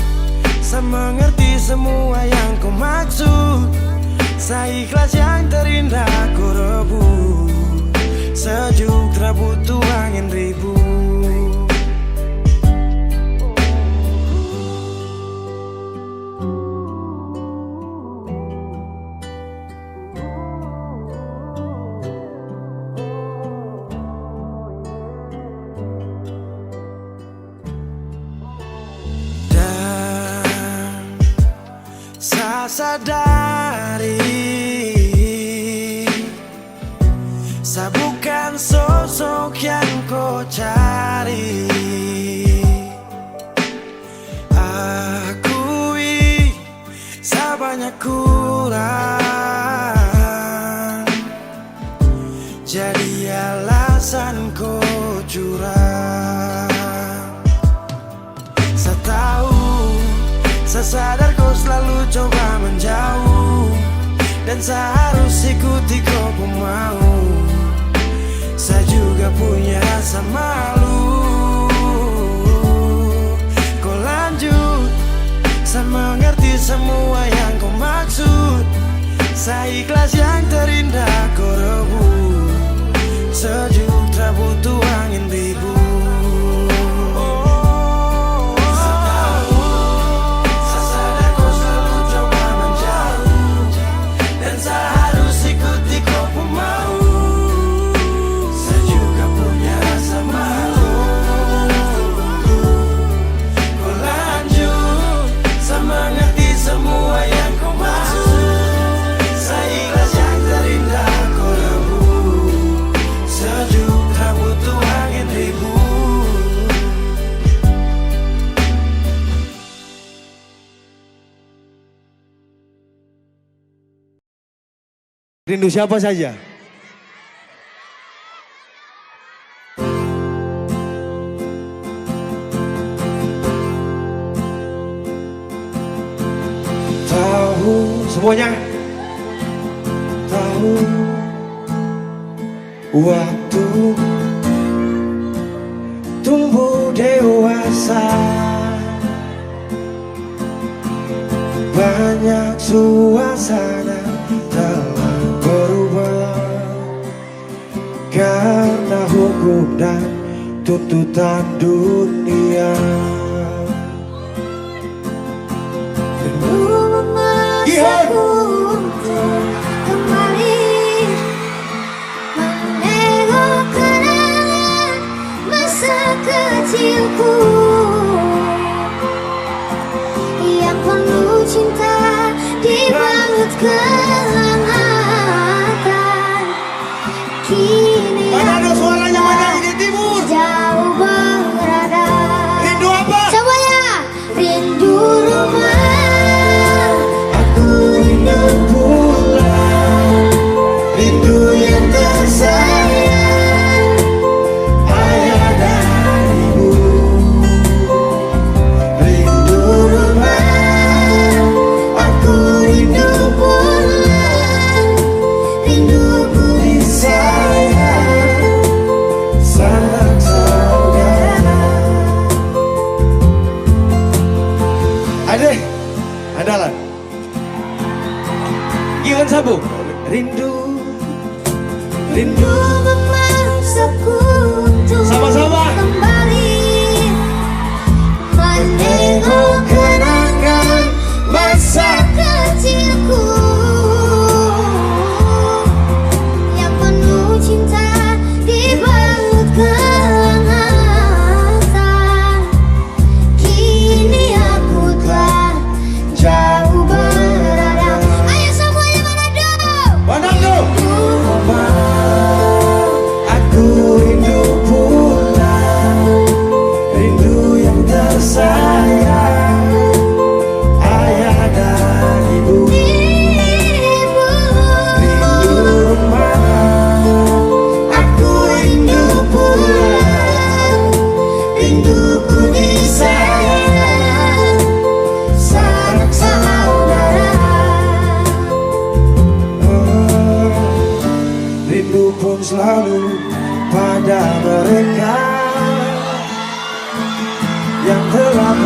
saya mengerti semua yang kau maksud. Saya ikhlas yang terindah kau rebut. Sejuk tak butuh angin ribut. Saya sadari saya bukan sosok yang kau cari. Akui saya banyak kurang, jadi alasan kau curang. Saya tahu, saya sadar kau selalu coba menjauh, dan saya harus ikuti kau ku mau. Saya juga punya rasa malu. Kau lanjut, saya mengerti semua yang kau maksud. Saya ikhlas yang terindah kau rebut. Sejuk tak butuh angin ribut. Rindu siapa saja? Tahu semuanya? Tahu waktu tumbuh dewasa, banyak suasana telah berubah karena hukum dan tuntutan dunia. Rindu memaksaku untuk kembali menengok kenangan masa kecilku yang penuh cinta dibalut kehangatan. Kini Mana ada suaranya mana di timur? jauh berada. Rindu apa? Semuanya rindu rumah. Aku rindu pulang, rindu yang tersayang, ayah dan ibu. Rindu rumah, aku rindu pulang.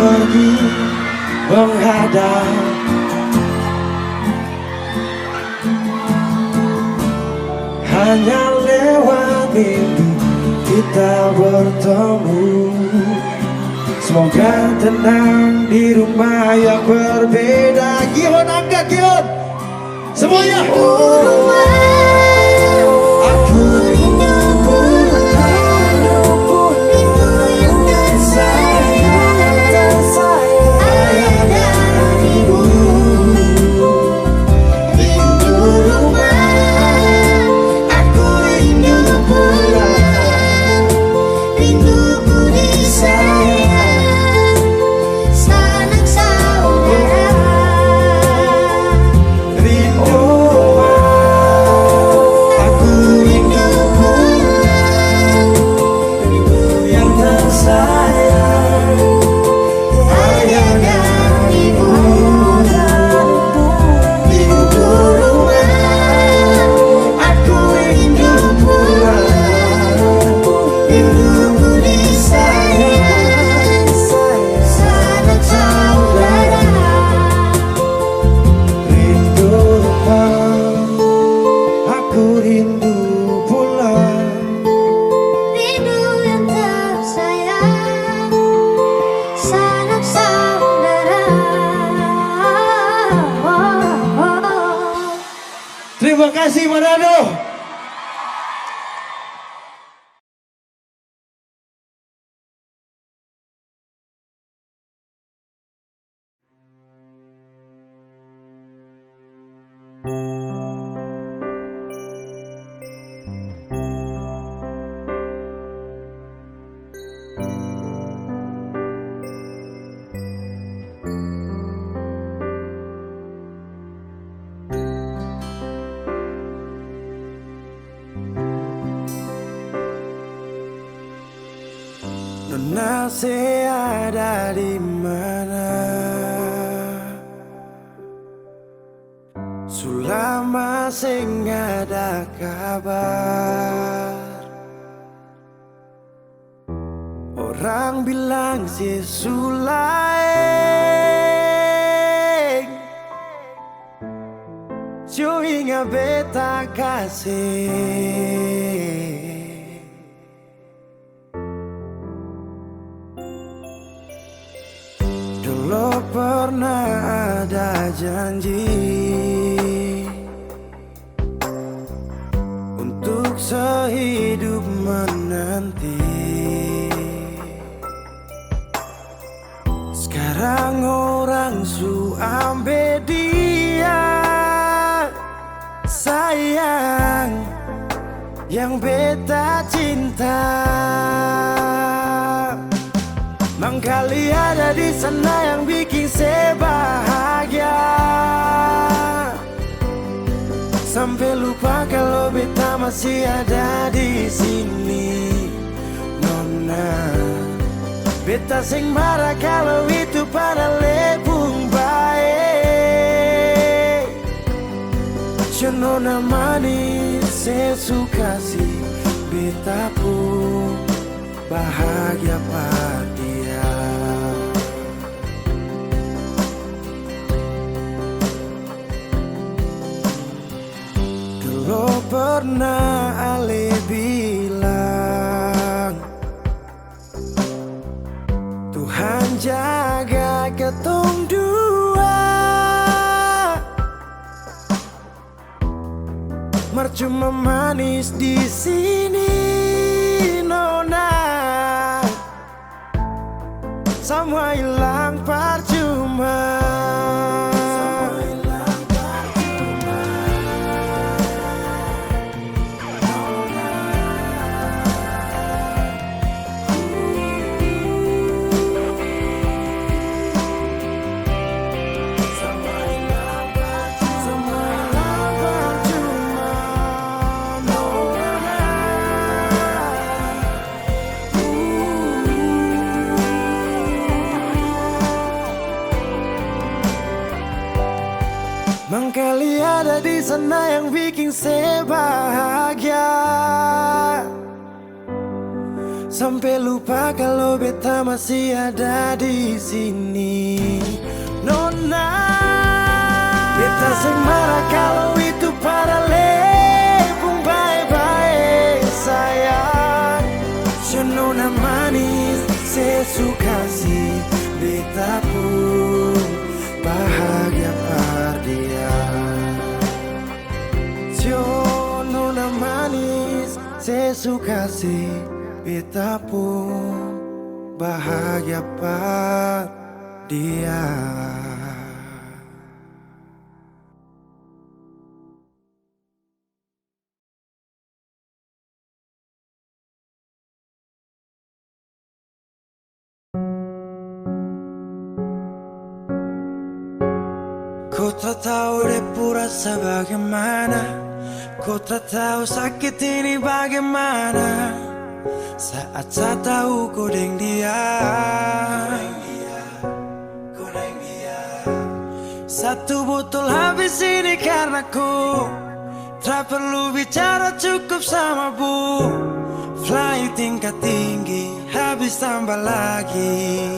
pergi menghadap. Hanya lewat mimpi kita bertemu. Semoga tenang di rumah yang berbeda. Gion angkat Gion. Semuanya. Aku rindu pulang, rindu yang tersayang, ayah dan ibu. Rindu rumah, aku rindu pulang, rinduku disayang, sanak saudara. Rindu aku rindu pulang, rindu yang tersayang, ayah dan ibu. Rindu rumah, aku rindu pulang, rinduku disayang, sanak saudara. Rindu rumah, aku rindu pulang. Rindu yang tersayang, sanak saudara. Terima kasih Manado. Nona se ada di mana? Sulama sing ada kabar. Orang bilang si Sulaeng Cuinga beta kasih. Dulu pernah ada janji untuk sehidup menanti. Sekarang orang su ambil dia, sayang, yang beta cinta. Mangkali ada di sana yang bikin saya bahagia, sampai lupa kalau beta masih ada di sini. Nona, beta sing marah kalau itu pada lepung baik. Nona manis, saya suka sih beta pun bahagia pada dia. Dulu pernah Ale bilang Tuhan jaga ketong dua, mercuma manis di sini. Nona, semua hilang percuma. Mangkali ada di sana yang bikin saya bahagia, sampai lupa kalau beta masih ada di sini. Nona, beta sing marah kalau itu pada lepung bye-bye sayang. Nona manis, saya suka sih beta pun bahagia par dia. Nona manis, saya suka sih beta pun bahagia par dia. Ku tak tahu depu rasa bagaimana, ku tak tahu sakit ini bagaimana saat saya tahu ku deng dia. Satu botol habis ini karena ku tak perlu bicara, cukup sama bu. Fly tingkat tinggi habis tambah lagi.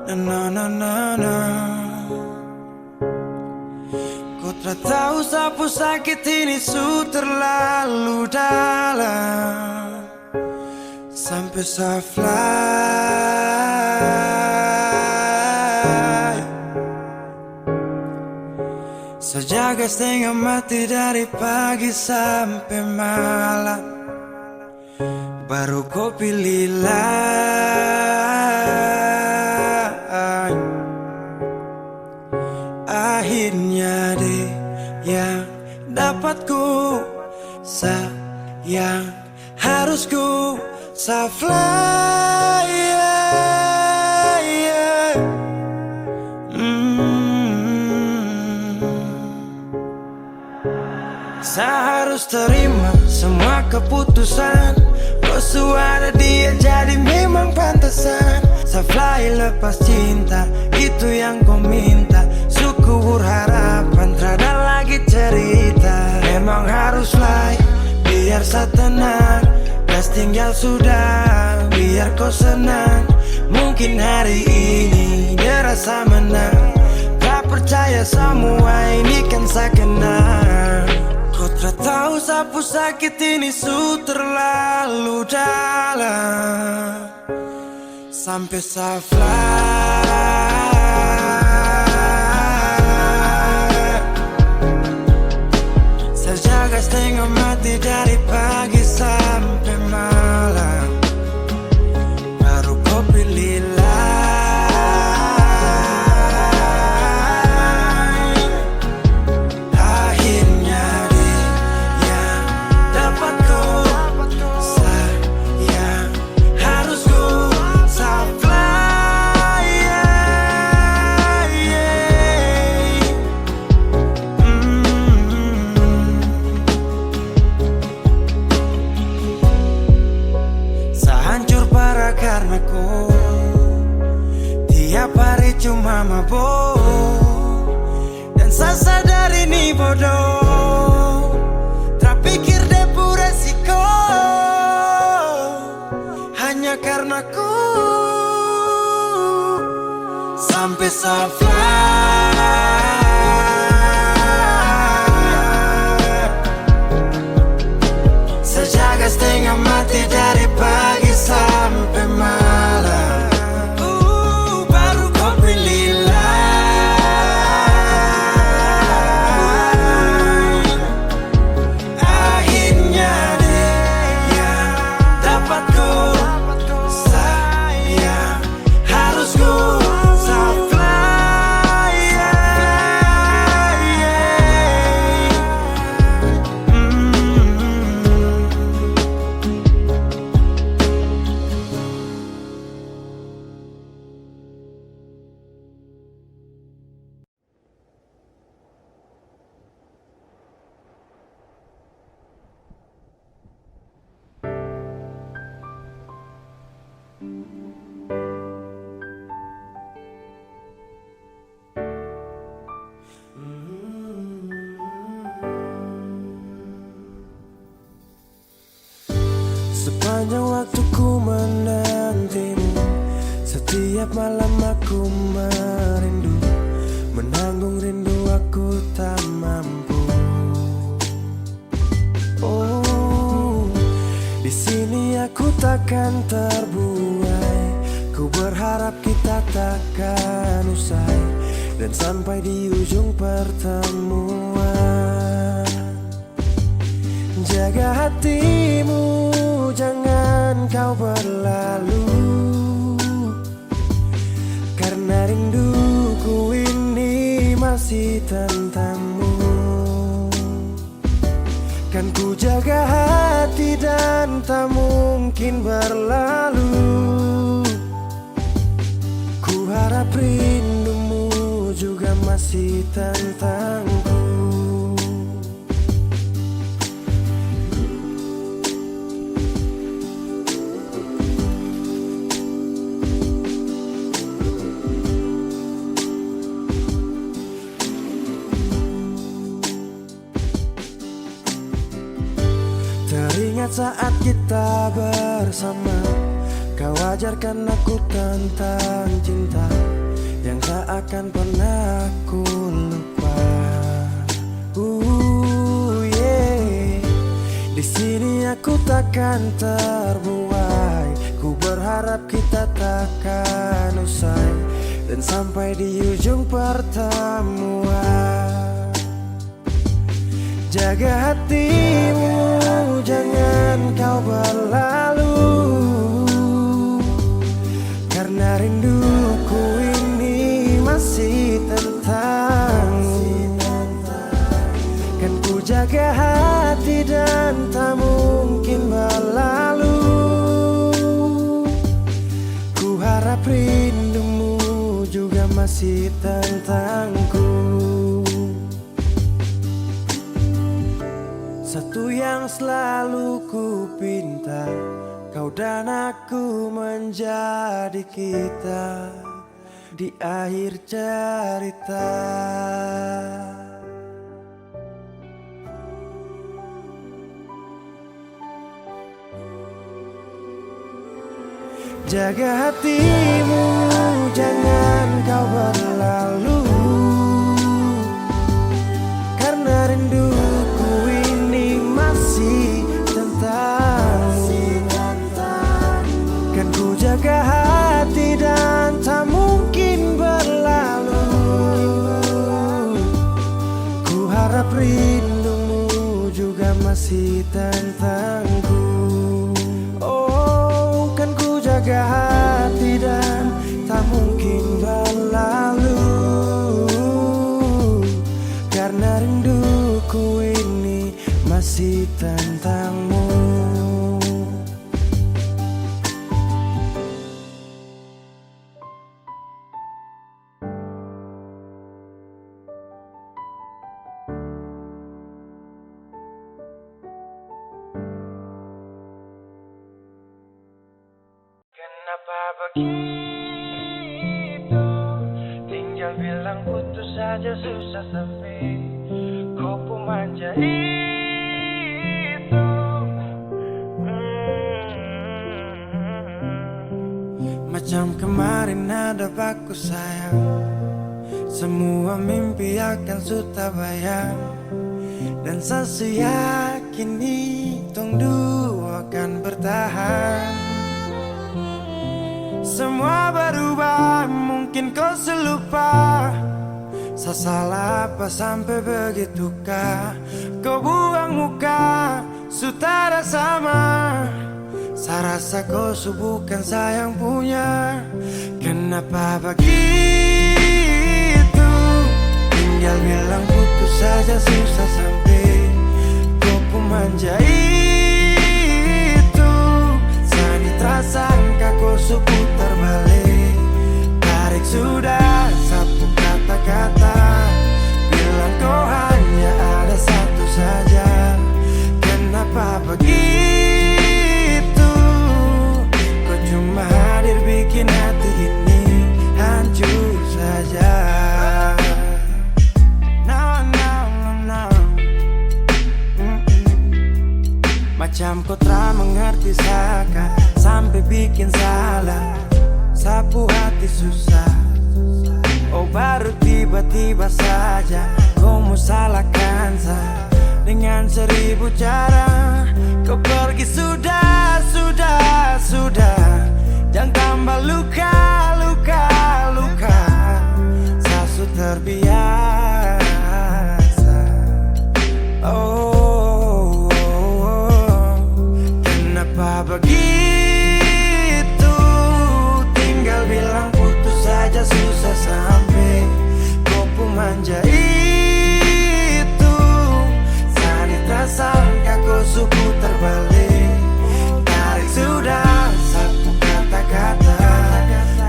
Na na na na. Ku tak tahu sapu sakit ini su terlalu dalam sampai saya fly. Sejaga setengah mati dari pagi sampai malam, baru kau pilih lain. Akhirnya deh yang dapat ku sayang, harus ku fly, yeah, yeah. Saya harus terima semua keputusan. Kau ada dia jadi memang pantasan. Saya fly lepas cinta, itu yang kau minta. Syukur harapan, terada lagi cerita. Memang harus fly, biar saya tenang. Gas tinggal sudah, biar kau senang. Mungkin hari ini dia rasa menang. Tak percaya semua ini kan saya kenal. Kau tak tahu sapu sakit ini su terlalu dalam sampai saya fly. Saya jaga setengah mati dari pagi sampai malam, baru kau pilih lain. Akhirnya dia dapat kau sayang, harus kau fly, yeah, yeah. Saya hancur parah karena ku tiap hari cuma mabuk, dan saya sadar ini bodoh. Tak pikir depu resiko hanya karena ku sampai saya fly. Saya jaga setengah mati dari pagi sampai malam, baru kau pilih lain. Akhirnya dia dapat kau sayang, harus kau fly. Sepanjang waktuku menantimu, setiap malam aku merindu, menanggung rindu aku tak mampu. Oh, di sini aku takkan terbuai. Ku berharap kita takkan usai dan sampai di ujung pertemuan. Jaga hatimu, jangan kau berlalu, karena rinduku ini masih tentangmu. Kan ku jaga hati dan tak mungkin berlalu. Ku harap rindumu juga masih tentangku. Teringat saat kita bersama, kau ajarkan aku tentang cinta yang tak akan pernah aku lupa. Yeah. Di sini aku takkan terbuai. Ku berharap kita takkan usai dan sampai di ujung pertemuan. Jaga hatimu, jangan kau berlalu, karena rinduku ini masih tentangmu. Kan ku jaga hati dan tak mungkin berlalu. Ku harap rindumu juga masih tentangku. Satu yang selalu ku pinta, kau dan aku menjadi kita di akhir cerita. Jaga hatimu, jangan kau berlalu, karena rinduku ini masih tentangmu. Kan ku jaga hati dan tak mungkin berlalu. Ku harap rindumu juga masih tentangku. Oh, kan ku jaga hati dan tak mungkin berlalu, karena rinduku ini masih tentangmu. Kenapa begitu? Tinggal bilang putus saja susah sepi. Kau pemanja itu. Macam kemarin ada aku sayang, semua mimpi akan sudah bayang, dan saya yakin tong dua akan bertahan. Semua berubah, mungkin kau selupa. Saya salah apa sampai begitukah? Kau buang muka, sutara sama. Saya rasa kau bukan sayang punya. Kenapa begitu? Tinggal bilang putus saja susah sampai. Kau pemanja itu. Sani tersangka kau putar balik. Tarik sudah sapu kata-kata. Bilang kau hanya ada satu saja. Kenapa begitu? Kau cuma hadir bikin hati ini hancur saja. Macam kau tak mengerti seakan susah. Oh baru tiba-tiba saja kau mau salahkan saya dengan 1000 cara. Kau pergi sudah, jangan tambah luka. Saya sudah terbiasa. Oh, kenapa begitu? Tinggal bilang putus saja susah sampai kau pun manja itu. Saya tak sangka kau suku terbalik. Tarik sudah satu kata-kata,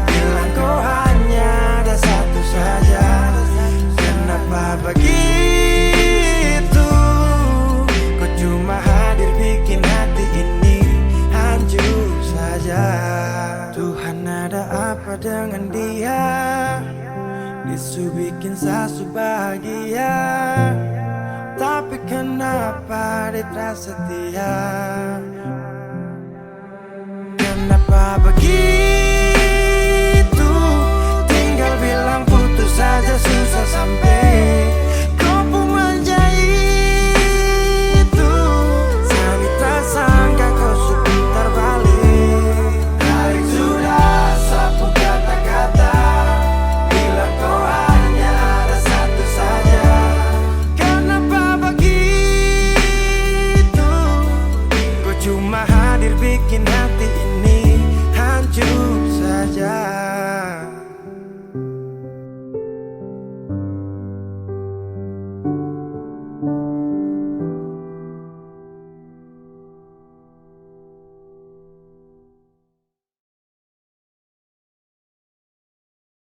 bilang kau hanya ada satu saja. Kenapa begitu? Kau cuma hadir bikin hati ini hancur saja. Tuhan ada apa dengan dia? Disu bikin sasu bahagia, tapi kenapa dia tak setia? Kenapa begitu?